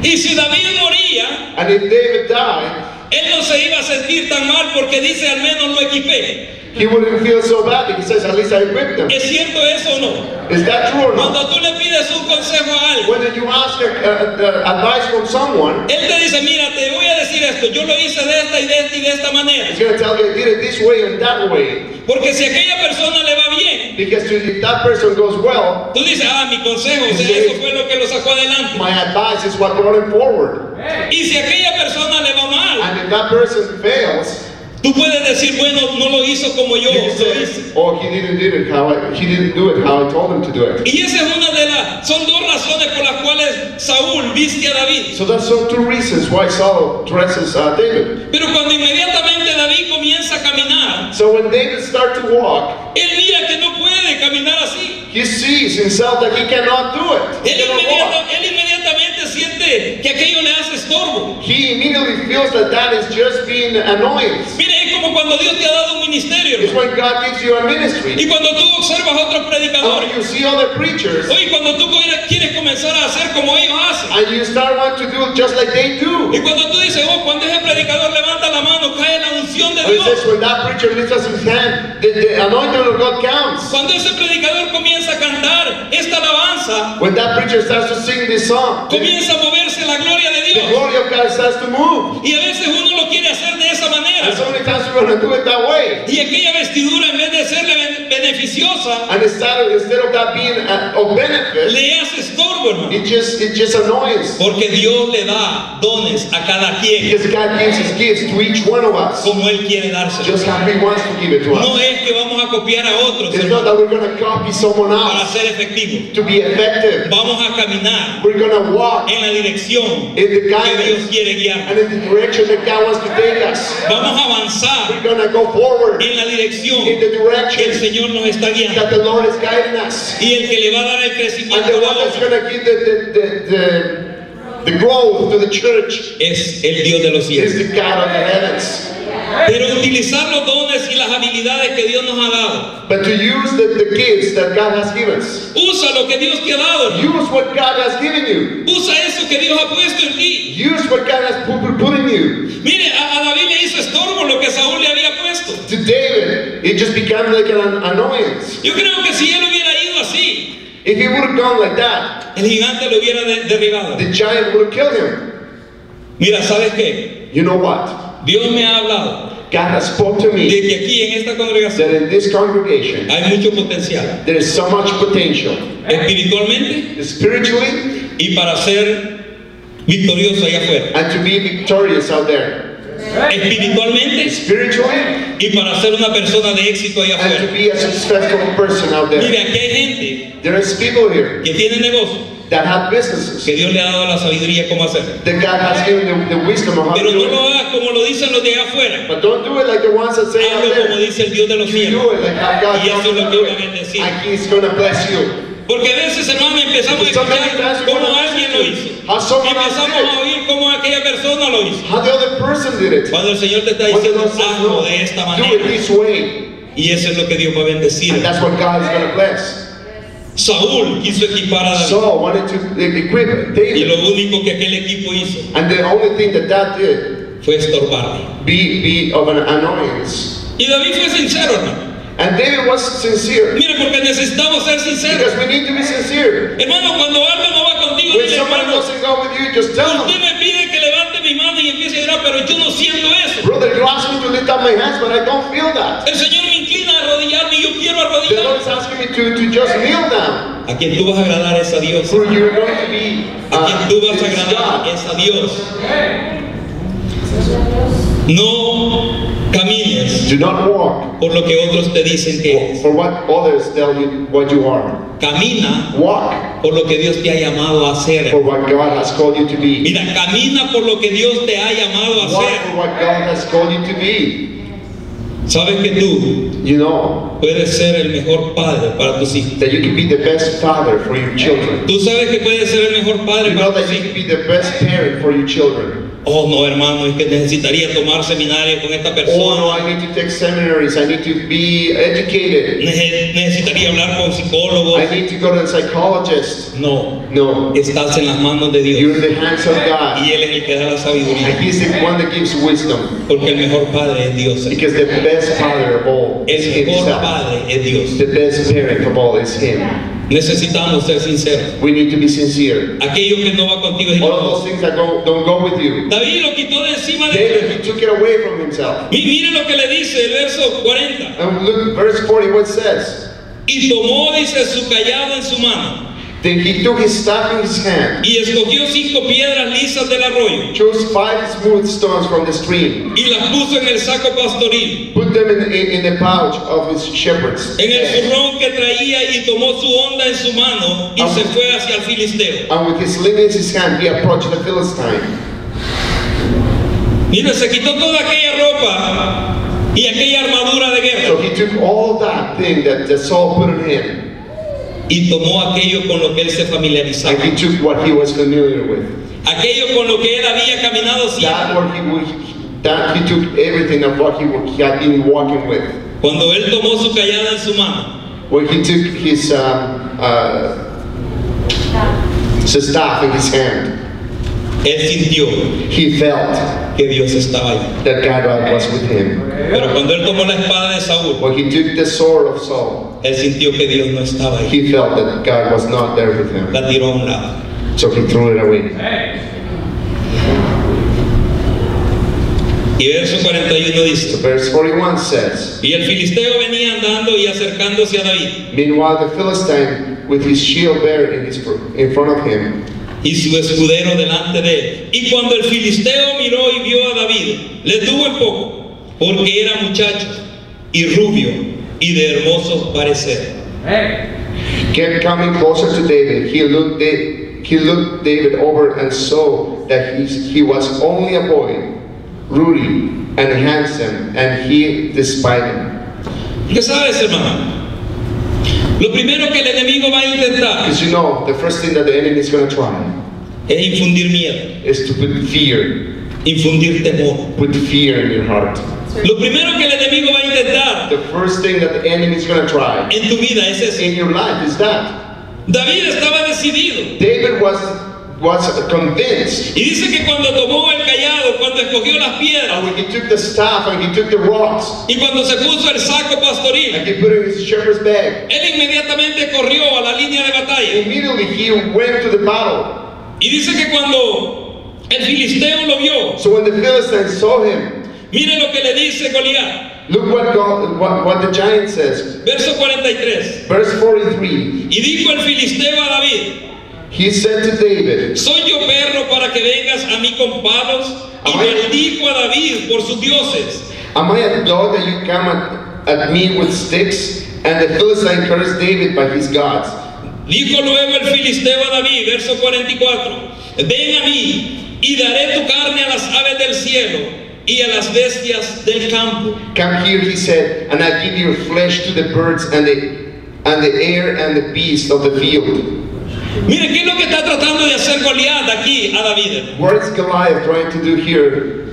Y si David moría, And if David died, él no se iba a sentir tan mal porque dice, al menos lo equipé. he wouldn't feel so bad because he says, at least I equipped him. ¿Es cierto eso o no? Is that true or not? Cuando tú le pides un consejo a alguien, When you ask advice from someone, él te dice, mira, te voy a decir esto, yo lo hice de esta y de esta y de esta manera. he's going to tell you, I did it this way and that way. Porque si a aquella persona le va bien, Because if that person goes well, tú dices, ah, mi consejo, o sea, eso fue lo que lo sacó adelante. my advice is what brought him forward. Y si a aquella persona le va mal, And if that person fails, tú puedes decir, bueno, no lo hizo como yo you can lo say, hice. oh, he didn't do it how I told him to do it. Y esa es una de las, son dos razones por las cuales Saúl viste a David. So that's two reasons why Saul dresses David. Pero cuando inmediatamente David comienza a caminar, So when David starts to walk, él mira que no puede caminar así. he sees himself that he cannot do it. He cannot walk. Él inmediatamente siente que aquello le hace estorbo. He immediately feels that is just being annoyance. Mire, es como cuando Dios te ha dado un ministerio, It's hermano. when God gives you a ministry. Y cuando tú observas a otros And predicadores, you see other preachers, oye, cuando tú quieres comenzar a hacer como ellos hacen, and you start wanting to do just like they do. y cuando tú dices, oh, cuando ese predicador levanta la mano, cae la unción de And it says Dios. when that preacher lifts up his hand, the anointing of God counts. Cuando ese predicador comienza a cantar esta alabanza, When that preacher starts to sing this song, comienza a moverse la gloria de the Dios. glory of God starts to move. Y a veces uno lo quiere hacer de esa manera. And so many times we're going to do it that way. Y aquella vestidura, en vez de serle beneficiosa, And instead of that being of benefit, le hace estorbo, hermano. it just annoys. Porque Dios le da dones a cada quien Because God gives His gifts to each one of us, como Él quiere dárselo. just how He wants to give it to No us. es que vamos a copiar a otros, It's hermano, not that we're going to copy someone para else ser efectivos. to be effective. Vamos a caminar We're going to walk en la dirección in the que Dios guidance quiere guiar. and in the direction that God wants to take us. Vamos a avanzar We're going to go forward en la dirección in the que el direction Señor nos está guiando. that the Lord is guiding us. Y el que le va a dar el And crecimiento the a la one that's obra going to give the growth to the church es el Dios de los is cielos. the God of the heavens. Pero utilizar los dones y las habilidades que Dios nos ha dado. But to use the gifts that God has given us. Usa lo que Dios te ha dado, hermano. Use what God has given you. Usa eso que Dios ha puesto en ti. Use what God has put in you. Mire, a David le hizo estorbo lo que Saúl le había puesto. To David, it just became like an annoyance. Yo creo que si él hubiera ido así, If he would have gone like that, el gigante lo hubiera derribado. the giant would have killed him. Mira, ¿sabes qué? You know what? Dios me ha hablado God has spoke to de me que aquí en esta congregación that in this congregation, hay mucho potencial, there is so much potential. espiritualmente Spiritually, y para ser victorioso allá afuera. and to be victorious out there. Espiritualmente Spiritually, y para ser una persona de éxito allá and to afuera. be a successful person out Mire, there. aquí hay gente There is people here que tiene negocios, that have businesses, que Dios le ha dado la sabiduría cómo hacer. that God has given the wisdom of how to Pero no do lo it. hagas como lo dicen los de allá afuera. But don't do it like the ones that say out Hazlo como there. dice el Dios de los You cielos. do it like how God Y eso wants es you lo to que do va a it. bendecir. And He's going to bless you. Porque a veces, hermano, empezamos a So many times escuchar we cómo wanna alguien lo hizo. how someone else Empezamos did a it. oír cómo aquella persona lo hizo. How the other person did it. Cuando el Señor te está When the diciendo, Lord says, hazlo no, de esta do it manera. this way. Y eso es lo que Dios va a bendecir. And that's what God is going to bless. Saúl quiso equipar a David. Saul wanted to equip Y David. lo único que aquel equipo hizo And the only thing that did, fue estorbarle. be of an annoyance. Y David fue sincero, hermano. And David was sincere. Mire, porque necesitamos ser sinceros. Because we need to be sincere. Hermano, cuando algo no va contigo, When dile, somebody hermano, doesn't go with you, just tell usted them. me pide que levante mi mano y empiece a llorar, pero yo no siento eso. Brother, you asked me to lift up my hands, but I don't feel that. El Señor me inclina a arrodillarme y yo quiero The Lord arrodillarme. is asking me to just kneel down. A quien tú vas a agradar es a Dios. For you're going to be A quien tú vas a it's agradar God. es a Dios. No camines Do not walk por lo que otros te dicen que eres. for what others tell you what you are. Camina Walk por lo que Dios te ha llamado a hacer. for what God has called you to be. Mira, camina por lo que Dios te ha llamado a Walk hacer. for what God has called you to be. Sabes que tú You know puedes ser el mejor padre para tus hijos. that you can be the best father for your children. Tú sabes que puedes ser el mejor padre You know para that tus you hijos. can be the best parent for your children. Oh no, hermano, es que necesitaría tomar seminario con esta Oh no, persona. I need to take seminaries. I need to be educated. Necesitaría hablar con psicólogos. I need to go to a psychologist. No, No, estás en las manos de you're in Dios. the hands of God. Y Él es el que da la sabiduría. And He's the one that gives wisdom. Porque el mejor padre es Dios. Because the best father of all is El mejor Himself. padre es Dios. The best parent of all is Him. Necesitamos ser sinceros. We need to be sincere. Aquello que no va contigo es All of those things that don't go with you. David lo quitó de encima de David, él. he took it away from himself. Mire lo que le dice el verso 40. And look, verse 40, what it says? Y tomó, dice, su callado en su mano. Then he took his staff in his hand, Y escogió 5 piedras lisas del arroyo. chose 5 smooth stones from the stream, Y las puso en el saco pastoril. put them in the pouch of his shepherd's En el bag, zurrón que traía y tomó su onda en su mano y se fue hacia el filisteo. and with his sling in his hand he approached the Philistine. Mira, se quitó toda aquella ropa y aquella armadura de So guerra he took all that thing that Saul put on him, y tomó aquello con lo que él se and familiarizaba. he took what he was familiar with. Aquello con lo que él había caminado siempre. That he took everything of what he had been walking with. Cuando él tomó su callada en su mano, When he took his staff in his hand, él sintió he felt que Dios estaba ahí. that God was with him. Pero cuando él tomó la espada de Saúl, When he took the sword of Saul, él sintió que Dios no estaba ahí. he felt that God was not there with him. La tiró a un lado. So he threw it away. Y verso 41 So dice: verse 41 says, Y el filisteo venía andando y acercándose a David, meanwhile the Philistine with his shield bearer in front of him, y su escudero delante de él. Y cuando el filisteo miró y vio a David, le tuvo en poco, porque era muchacho y rubio y de hermoso parecer. kept coming closer to David. He looked David over and saw that he was only a boy, ruddy and handsome, and he despised him. ¿Qué sabes, hermano? Lo primero que el enemigo va a intentar Because you know, the first thing that the enemy is going to try es infundir miedo, is to put fear in your heart. Lo primero que el enemigo va a intentar The first thing that the enemy is going to try en tu vida es eso. in your life is that. David estaba decidido. David was convinced. Y dice que cuando tomó el callado, cuando escogió las And piedras when he took the staff and he took the rocks y cuando se puso el saco pastoril, and he put it in his shepherd's bag, él inmediatamente corrió a la línea de batalla. immediately he went to the battle. Y dice que cuando el filisteo lo vio, So when the Philistines saw him, mire lo que le dice Goliat. look what the giant says. Verso 43. Verse 43. Y dijo el filisteo a David: He said to David, ¿Soy yo perro para que vengas a mí con palos? Y maldijo a David por sus dioses. am I a dog that you come at me with sticks? And the Philistine cursed David by his gods. Dijo luego el filisteo a David, verso 44, ven a mí y daré tu carne a las aves del cielo y a las bestias del campo. Come here, he said, and I give your flesh to the birds and the air and the beasts of the field. Mire, ¿qué es lo que está tratando de hacer Goliat aquí a David? What is Goliath trying to do here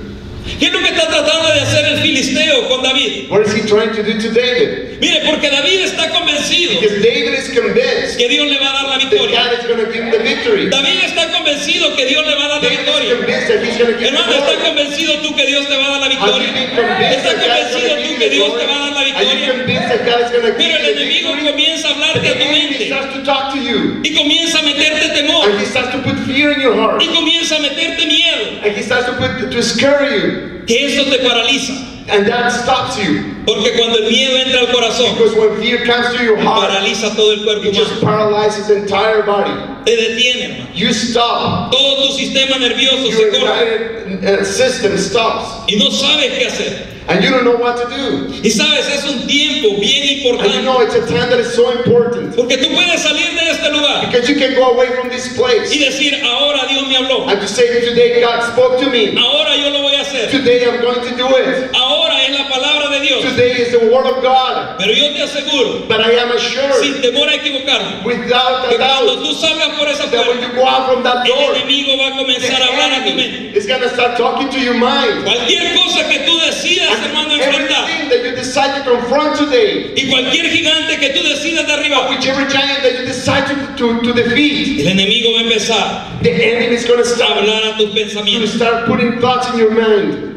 ¿Qué es lo que está tratando de hacer el filisteo con David? What is he trying to do to David? Mire, porque David está convencido Because David is convinced que Dios le va a dar la that victoria. God is going to give him the victory. David está convencido que Dios le va a dar la David is victoria. convinced that he's going to give him Hermano, the ¿estás victory. convencido tú que Dios te va a dar la Have you victoria? been convinced ¿Estás that God is convencido going to tú give que you the Dios te glory? va a dar la Are you victoria? convinced that God is going to give Pero you el the enemigo victory? comienza a But hablarte the a tu enemy mente starts to talk to you. y comienza a meterte temor And he starts to put fear in your heart. y comienza a meterte miedo, And he starts to scare you. que eso te paraliza. And that stops you. Porque cuando el miedo entra al corazón, Because when fear comes to your heart, paraliza todo el cuerpo it just humano. paralyzes the entire body. Te detiene, hermano. You stop. Todo tu sistema nervioso Your se corta entire system stops. y no sabes qué hacer. And you don't know what to do. Y sabes, es un tiempo bien And you importante. know it's a time that is so important. Porque tú puedes salir de este lugar Because you can go away from this y place decir, ahora Dios me habló. and to say, today God spoke to me. Ahora yo lo voy a hacer. Today I'm going to do it. Ahora es la palabra de Dios. Today is the word of God. Pero yo te aseguro, But I am assured, sin temor a equivocarme, without que a cuando doubt, tú salgas por esa that when puerta, you go out from that el door, enemigo va a the comenzar a hablar a tu mente. enemy is going to start talking to your mind. Cualquier cosa que tú decidas, hermano, enfrentar, Everything that you decide to confront today, y cualquier gigante que tú decidas derribar, whichever giant that you decide to defeat, el enemigo va a empezar the enemy is going to a start hablar a tus to pensamientos. start putting thoughts in your mind.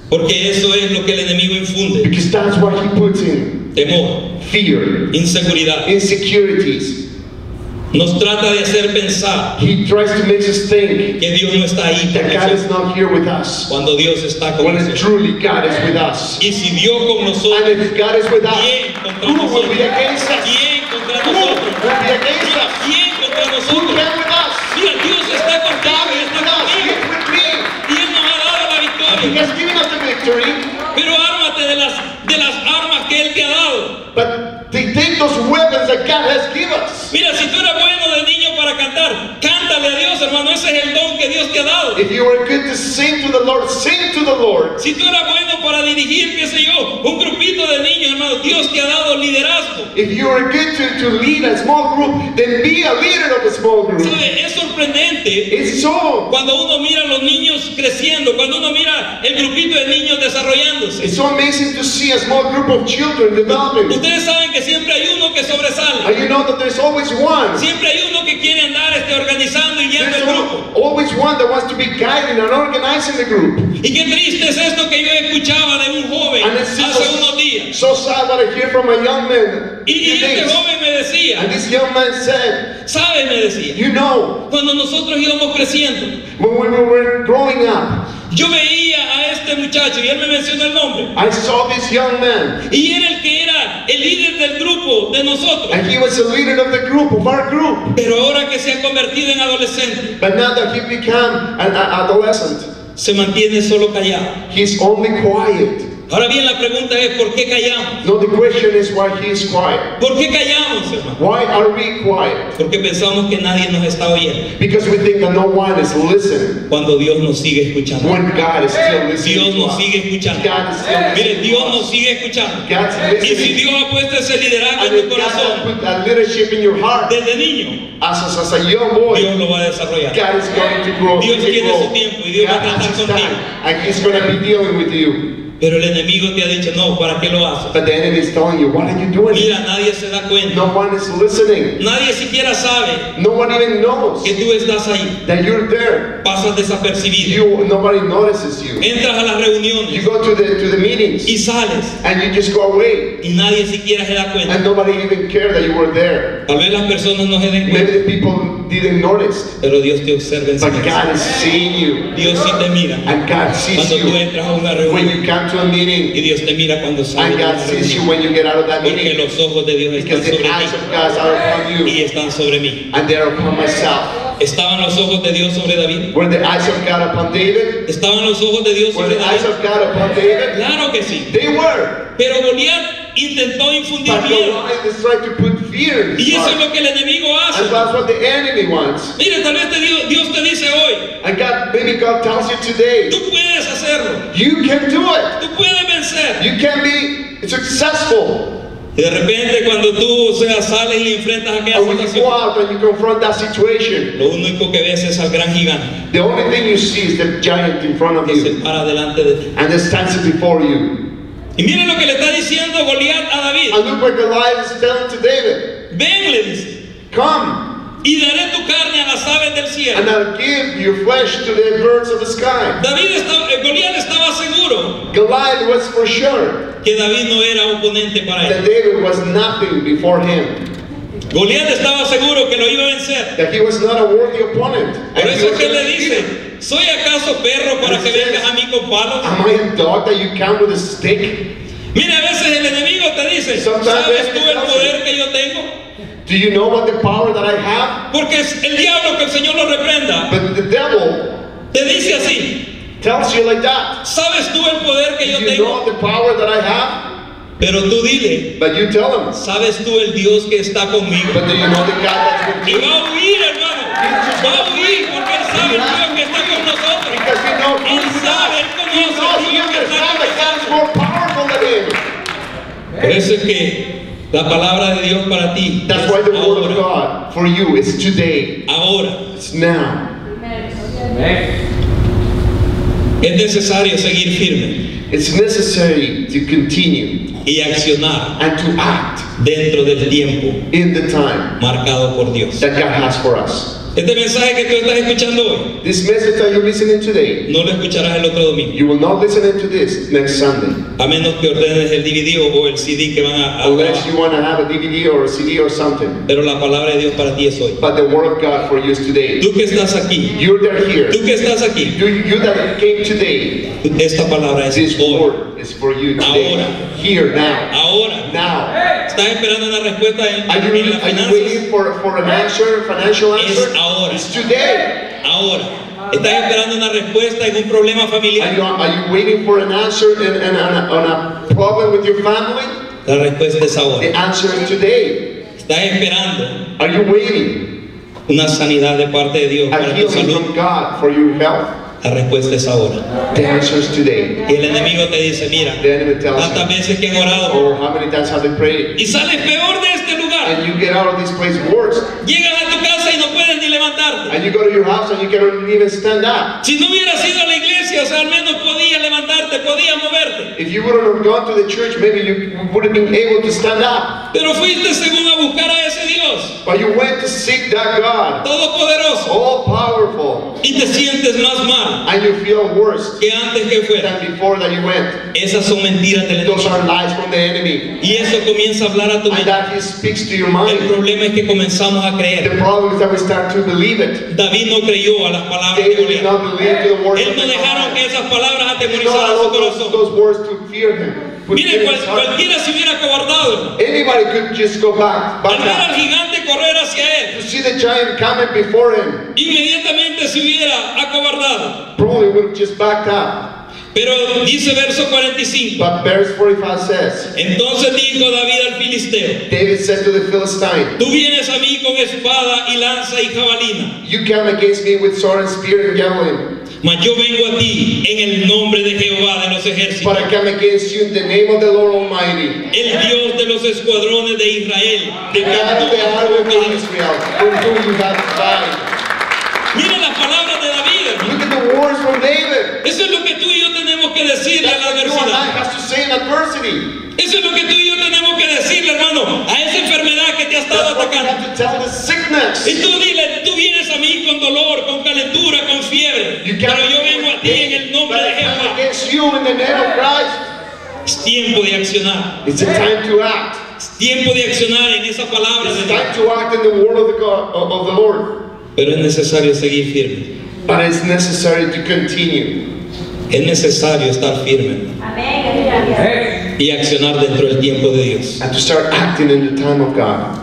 Porque eso es lo que el enemigo infunde: Because that's what he puts in. temor, Fear, inseguridad. insecurities. Nos trata de hacer pensar He tries to make us think que Dios no está ahí con that God is nosotros, not here with us. cuando Dios está con When nosotros. truly God is with us. Y si Dios con And nosotros, if God is with us, ¿quién contra who will be nosotros? against us? ¿Quién contra Who will nosotros? be against us? ¿Quién contra Who nosotros? can with us? Mira, Dios está God contigo y is está with us. He conmigo. is with me. Y Él nos ha dado la He victoria. has given us the victory. Pero ármate de las armas que Él te ha dado. But they take those weapons that God has given us. Mira, si tú eres bueno de niño para cantar, cántale a Dios, hermano. Ese es el don que Dios te ha dado. If you are good to sing to the Lord, sing to the Lord. Si tú eres bueno para dirigir, qué sé yo, un grupito de niños, hermano, Dios te ha dado liderazgo. If you are good to lead a small group, then be a leader of a small group. ¿Sabe? Es sorprendente It's so. cuando uno mira a los niños creciendo, cuando uno mira el grupito de niños desarrollándose. It's so amazing to see a small group of children developing. Ustedes saben que siempre hay uno que sobresale. And you know that there's always one. Siempre hay uno que quiere andar organizando y guiando There's el grupo. always one that wants to be guiding and organizing the group. Y qué triste es esto que yo escuchaba de un joven And it's hace unos días. so sad what I hear from a young man Y these este days. joven me decía, And this young man said, ¿sabe? Me decía, you know, cuando nosotros íbamos creciendo, when we were growing up, yo veía a este muchacho y él me mencionó el nombre. I saw this young man, Y era el que era el líder del grupo de nosotros. and he was the leader of the group, of our group. Pero ahora que se ha convertido en adolescente, But now that he became an adolescent, se mantiene solo callado. he's only quiet. Ahora bien, la pregunta es, ¿por qué callamos? No, the question is why he is quiet. ¿Por qué callamos, hermano? Why are we quiet? Porque pensamos que nadie nos está oyendo, Because we think that no one is listening cuando Dios nos sigue escuchando. when God is still listening Dios to nos us. sigue escuchando. God is still Mire, listening Dios to nos us. sigue escuchando. God's Y si listening. Dios ha puesto ese liderazgo And en tu if God has corazón put that leadership in your heart, desde niño, as a young boy, Dios lo va a desarrollar. God is going to grow. Dios He can tiene grow. su tiempo y Dios va a God has tratar his contigo. time, and He's going to be dealing with you. Pero el enemigo te ha dicho, no, ¿para qué lo haces? But the enemy is telling you, what are you doing? Mira, nadie se da cuenta. No one is listening. Nadie siquiera sabe No one even knows que tú estás ahí. that you're there. Pasas desapercibido. Nobody notices you. Entras a las You reuniones go to the meetings y sales and you just go away, y nadie siquiera se da cuenta. and nobody even cared that you were there. Tal vez las personas no se den Maybe cuenta, the people didn't notice, pero Dios te observa en but silencio. God is seeing you, Dios sí te mira and God sees cuando tú you entras a una when reunión you come to a meeting, y Dios te mira cuando sales and de God una sees you reunión. when you get out of that Porque meeting, los ojos de Dios están because the sobre eyes ti of God are upon y you, están sobre mí. and they are upon myself. ¿Estaban los ojos de Dios sobre David? Were the eyes of God upon David? ¿Estaban los ojos de Dios Were sobre the eyes David? of God upon David? Claro que sí. They were. Pero Goliat intentó infundir But miedo. Goliath is trying to put fear in Y his eso es heart. lo que el enemigo hace. And that's what the enemy wants. Mire, tal vez Dios te dice hoy, And maybe God tells you today, tú puedes hacerlo. you can do it. Tú puedes vencer. You can be successful. Y de repente cuando tú, o sea, sales y enfrentas aquella And when you go situación, out and you confront that situation, lo único que ves es al gran gigante the only thing you see is the giant in front of que se you para delante de ti. and that stands before you. Y miren lo que le está diciendo Goliat a David. And look what Goliath is telling to David. Ven, le dice, Come, y daré tu carne a las aves del cielo. and I'll give your flesh to the birds of the sky. Goliat estaba seguro Goliath was for sure que David no era oponente para that él. David was nothing before him, Goliat estaba seguro que lo iba a vencer. that he was not a worthy opponent. Por And he eso was es que gonna le defeat him. dice, ¿soy acaso perro para que vengas a mí con palos? Am I a dog that you come with a stick? Mira, a veces el enemigo te dice, Sometimes ¿sabes tú the el enemy poder que yo tengo? Do you know what the power that I have? Porque es el diablo, que el Señor lo reprenda, But the devil te dice así, tells you like that. ¿sabes tú el poder que Do yo you tengo? know the power that I have? Pero tú dile, But you tell him. ¿sabes tú el Dios que está conmigo? But do you know the God that's with Y you? va a huir, hermano. Va a huir porque él sabe el Dios que está con nosotros. Because he knows who Él he sabe, él is. He conoce knows, el he Dios que está understands con that God is nosotros. more powerful than him. Por eso es que la palabra de Dios para ti That's es why the word of ahora. God for you is today. Ahora. It's now. Es necesario seguir firme It's necessary to continue y accionar and to act dentro del tiempo in the time marcado por Dios. that God has for us. Este mensaje que tú estás escuchando hoy, This message that you're listening today, no lo escucharás el otro domingo, you will not listen to this next Sunday. a menos que ordenes el DVD o el CD que van a Unless grabar. you want to have a DVD or a CD or something. Pero la palabra de Dios para ti es hoy. But the word of God for you is today. Tú que estás aquí, You're there here. tú que estás aquí, You that came today, esta palabra es this hoy. word is for you today. Ahora. Here, now. Ahora. Now. ¿Estás esperando una respuesta en Are you las finanzas? waiting for an answer, financial answer? Es ahora. It's today. Ahora. ¿Estás esperando una respuesta en un problema familiar? Are you waiting for an answer on a problem with your family? La respuesta es ahora. The answer is today. ¿Estás esperando Are you waiting una sanidad de parte de Dios a para tu healing salud? from God for your health? La respuesta es ahora. The answer is today. Y el enemigo te dice, mira, The enemy tells tantas you, veces que han orado oh, how many times have they prayed? y sales peor de este lugar. And you get out of this place worse. Llegas a tu casa y no puedes ni levantarte. And you go to your house and you cannot even stand up. Si no hubieras ido a la iglesia, o sea, al menos podías levantarte, podías moverte. If you wouldn't have gone to the church, maybe you would have been able to stand up. Pero fuiste según a buscar a ese Dios But you went to seek that God, todopoderoso all powerful, y te sientes más mal and you feel worse que antes que fuera. than before that you went. Esas son mentiras del Those enemigo. are lies from the enemy. Y eso comienza a hablar a tu And mente. that he speaks to your El mind. problema es que comenzamos a The creer. problem is that we start to believe it. David no creyó a las palabras de David did Goliat. not believe to the words Él of no the dejaron que God. esas palabras He did not atemorizaran su allow corazón. those words to fear him. Put Miren, fear in his heart. cualquiera se hubiera acobardado, hermano. Anybody could just go back Al ver al up. gigante correr hacia él, To see the giant coming before him, inmediatamente se hubiera acobardado. probably would have just backed up. Pero dice verso 45. But verse 45 says, Entonces dijo David al filisteo, David said to the Philistine, tú vienes a mí con espada y lanza y jabalina, you come against me with sword and spear and javelin, mas yo vengo a ti en el nombre de Jehová de los ejércitos, but I come against you in the name of the Lord Almighty, el Dios de los escuadrones de Israel, de the God of the army of Israel, with whom you have to fight. Mira las palabras de David, hermano. Look at the words from David. Eso es lo que tú y yo tenemos que decirle a That's la what you and I adversidad. have to say in adversity. Eso es lo que tú y yo tenemos que decirle, hermano, a esa enfermedad que te ha estado That's what you atacando. have to tell the sickness. Y tú dile, tú vienes a mí con dolor, con calentura, con fiebre, You pero can't yo vengo a ti en el nombre but de I come Jehová. against you in the name of Christ. Es tiempo de accionar. It's a time to act. Es tiempo de accionar en esa palabra de It's Dios. time to act in the word of the God of the Lord. Pero es necesario seguir firme. But it's necessary to continue Es necesario estar firme y accionar dentro del tiempo de Dios. and to start acting in the time of God.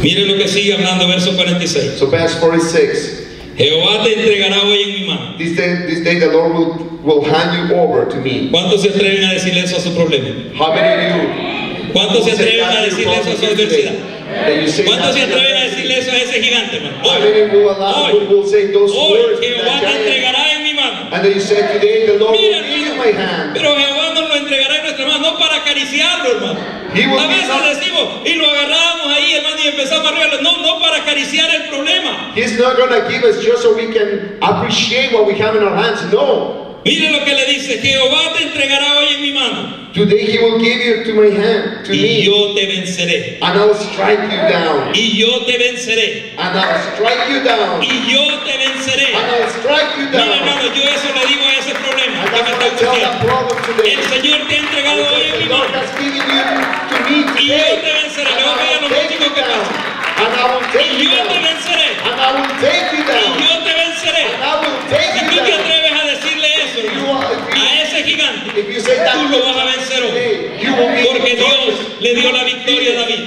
Mire lo que sigue hablando, verso 46. So verse 46. Jehová te entregará hoy en mi mano. This day the Lord will hand you over to me. ¿Cuántos se atreven a decirle eso a su problema? How many of you ¿Cuántos se will say atreven a that to your decirle eso a su problem adversidad? today? That you say ¿Cuántos se that to atreven a your decirle eso a ese gigante, hermano? How many will allow Hoy, will say those hoy, words to Jehová that te giant? entregará en mi mano. And then you say today the Lord Mira, will give you my hand. pero Jehová nos lo entregará en nuestra mano, no para que acariciarlo, hermano. He will A give veces us- decimos y lo agarramos ahí, hermano, y empezamos a arreglarlo. No, no para acariciar el problema. He's not going to give us just so we can appreciate what we have in our hands. No. Mire lo que le dice: Jehová te entregará hoy en mi mano Today he will give you to my hand, to y me, yo te venceré. and I will strike you down. Y yo te venceré. And I will strike you down. Y yo te venceré. And I will strike you Mira, down. hermano, yo eso le digo a ese problema And que me that's está what I tell that ocurriendo. problem today. El Señor te ha entregado hoy en The mi Lord mano has given you to me y yo today. te venceré. And Le voy a pedir a I los will take músicos you que down. pasen. And I will take Y you yo te down. venceré. And I will take you Y down. yo te venceré. And I will take Si you tú te down. atreves a decirle eso, If you hermano, are- a ese gigante, If you say that tú lo vas a vencer hoy. today, you will be Porque Dios victorious. le dio la victoria a David.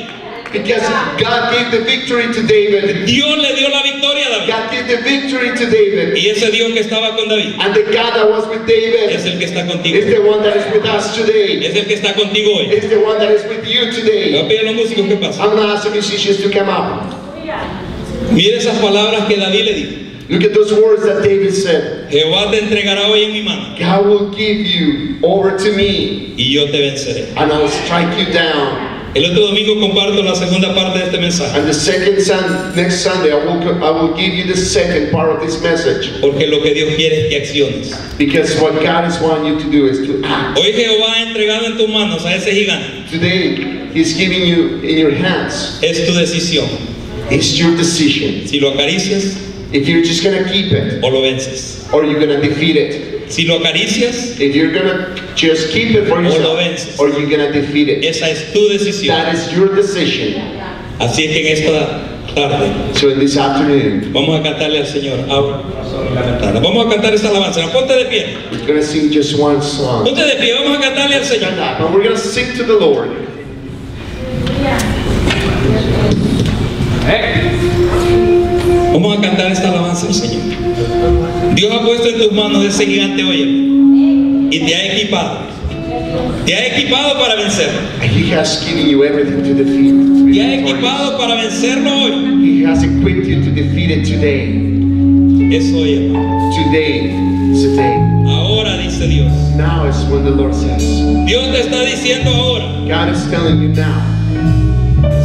Because God gave the victory to David. Dios le dio la victoria a David. God gave the victory to David. Y ese Dios que estaba con David And the God that was with es David el que está is contigo. the one that is with us today. Es el que está contigo hoy. Is the one that is with you Le voy today. a pedir a los músicos que pasen. I'm going to ask the musicians to come up. Mire esas palabras que David le dijo: Look at those words that David said. Jehová te entregará hoy en mi mano God will give you over to me, y yo te venceré. and I will strike you down. El otro domingo comparto la segunda parte de este mensaje, And the next Sunday, I will give you the second part of this message. porque lo que Dios quiere es que acciones. Because what God is wanting you to do is to act. Hoy Jehová ha entregado en tus manos a ese gigante. Today, He's giving you in your hands. Es tu decisión It's your decision. si lo acaricias If you're just going to keep it, o lo vences. or you're going to defeat it. Si lo acaricias, If you're going to just keep it for lo yourself, vences. or you're going to defeat it. esa es tu decisión. That is your decision. Así es que en esta tarde So in this afternoon, vamos a cantarle al Señor. Abra la ventana. Vamos a cantar esta alabanza. Ponte de pie. we're going to sing just one song. Ponte de pie. Vamos a cantarle al Señor. Stand up, and we're going to sing to the Lord. Vamos a cantar esta alabanza al Señor. Dios ha puesto en tus manos ese gigante hoy y te ha equipado. Te ha equipado para vencerlo. And He has given you everything to defeat. Te ha equipado para vencerlo hoy. He has equipped you to defeat it today. Es hoy, hermano. Today is the day. Ahora dice Dios. Now is when the Lord says. Dios te está diciendo ahora. God is telling you now.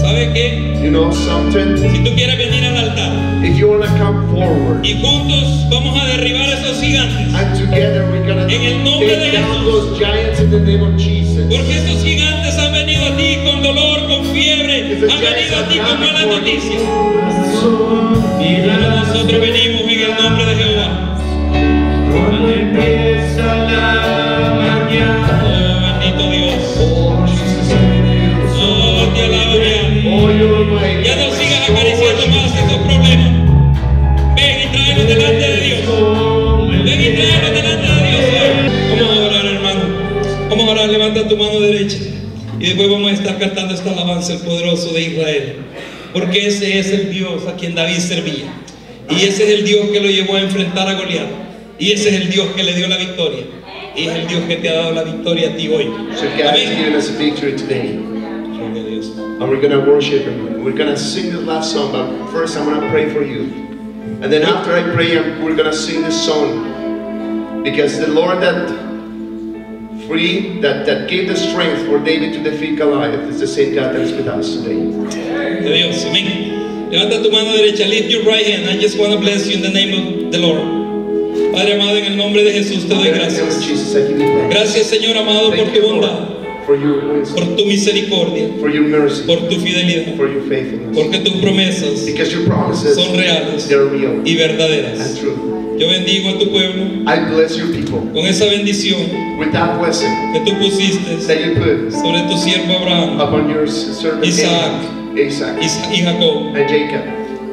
¿Sabe qué? You know something? Si tú quieres venir al altar If you want to come forward, y juntos vamos a derribar a esos gigantes. and together we're going to En el nombre de take down Jesús. those giants in the name of Jesus. Porque estos gigantes han venido a ti con dolor, con fiebre, Because the han giants venido a have ti con come malas before you. noticias. Pero nosotros venimos en el nombre de Jehová. Cuando empieza la mañana, Oh, bendito Dios. Oh, Jesus, Oh, te alabo ya. oh, you're my Ya no sigas acariciando más esos problemas. Ven y tráelos delante de Dios. Ven y tráelos delante de Dios hoy. Vamos a orar, hermano. Vamos a orar. Levanta tu mano derecha. Y después vamos a estar cantando esta alabanza, el poderoso de Israel. Porque ese es el Dios a quien David servía. Y ese es el Dios que lo llevó a enfrentar a Goliat. Y ese es el Dios que le dio la victoria. Y es el Dios que te ha dado la victoria a ti hoy. So God has Amén. given us a victory today. Gloria a Dios. And we're going to worship Him. We're going to sing the last song, but first I'm going to pray for you. And then after I pray, we're going to sing this song. Because the Lord that gave the strength for David to defeat Goliath is the same God that is with us today. De Dios, amén. Levanta tu mano derecha, lift your right hand. I just want to bless you in the name of the Lord. Padre amado, en el nombre de Jesús te doy In the name of gracias. Jesus, I give you thanks. Gracias, Señor amado, por Thank tu you, bondad, Lord, for your wisdom, por tu misericordia, for your mercy, por tu fidelidad, for your faithfulness. porque tus promesas Because your promises, son reales they're real y and verdaderas. true. Yo bendigo a tu pueblo I bless your people con esa bendición with that blessing que tú pusiste that you put sobre tu siervo Abraham, upon your servant Isaac. Isaac y Jacob. and Jacob.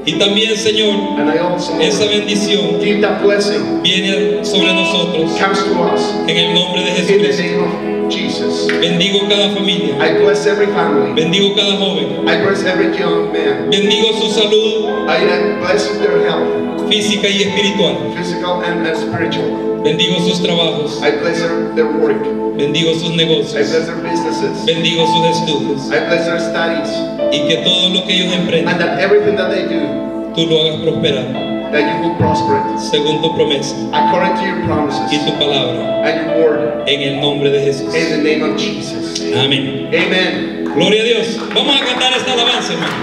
Y también, Señor, And I also esa bendición give that blessing viene sobre nosotros comes to us en el nombre de in the Jesús. name of Jesus. Bendigo cada familia, I bless every family. bendigo cada joven, I bless every young man. bendigo su salud I bless their health, física y espiritual, physical and spiritual. bendigo sus trabajos, I bless their work. bendigo sus I negocios, bless their businesses. bendigo sus estudios I bless their studies. y que todo lo que ellos And emprendan, that everything that they do, tú lo hagas prosperar that you will prosper it según tu promesa according to your y promises tu palabra and your word en el nombre de Jesús. in the name of Jesus. Amén. Amen. Gloria a Dios. Vamos a cantar esta alabanza, hermano.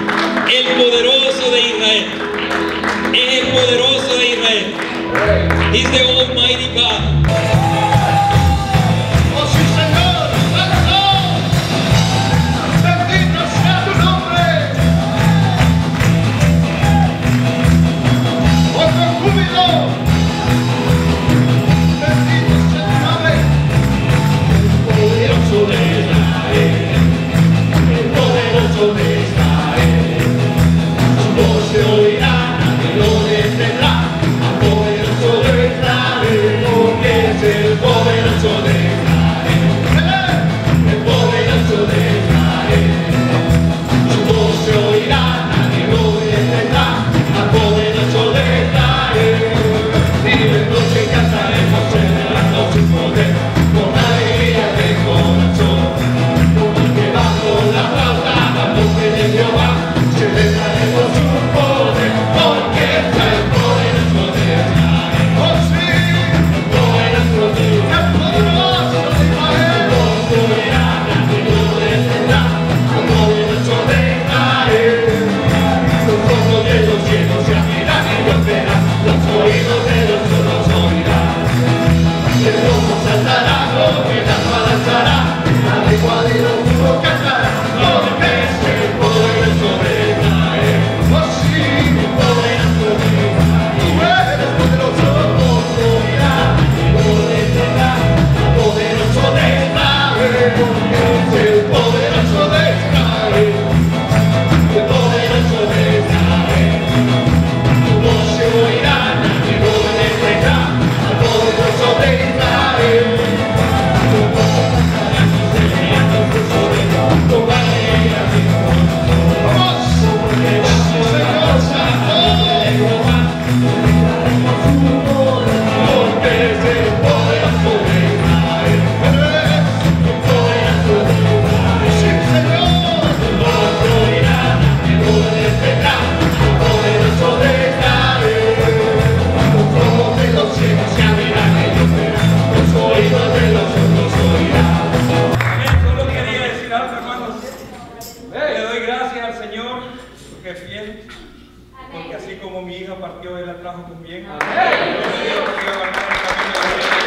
El poderoso de Israel. Es el poderoso de Israel. He's the Almighty God. Oh sí, Señor, ¡alabado! Bendito sea tu nombre. Oh, con júbilo. Bendito sea tu nombre. El poderoso de Israel. El poderoso de Israel. Su voz se oirá, nadie lo detendrá. Al poderoso de Israel, porque es el poderoso de Israel. El poderoso de Israel. Su voz se oirá, nadie lo detendrá. Al poderoso de Israel. Y de noche cantaremos celebrando su poder con alegría de corazón. Como el que va con la flauta al monte de Jehová, celebraremos su poder porque es el poderoso de Israel. Oh sí, el poderoso de Israel. El poderoso de Israel. Se oirá, nadie lo detendrá. El poderoso de Israel. Los ojos de los cielos se abrirán y los verán. Los oídos de los sordos oirán. El rojo saltará, la balanzará, la lengua de los muros cantará, porque es el poderoso de Israel. Oh sí, el poderoso de Israel. Tú eres poderoso, oirá, y lo detendrá, el poderoso de Israel, porque es el poderoso de Israel. El poderoso de Israel. Tu voz se oirá, nadie lo detendrá, el poderoso de Israel. Tu voz cantará, celebrando su soberanía, con alegría de corazón. Vamos, porque es el Señor Santo de Jehová, celebraremos su poder, porque es el poderoso de Israel. El poderoso de Israel. Sí, Señor. Tu voz se oirá, nadie lo detendrá, el poderoso de Israel. Los ojos de los cielos se abrirán, ellos verán, los oídos de los otros oirán. Amén. Solo quería decir algo, hermanos. Le doy gracias al Señor porque es fiel. Porque así como mi hija partió, Él la trajo con bien. Yo le digo que iba a guardar el camino de Dios.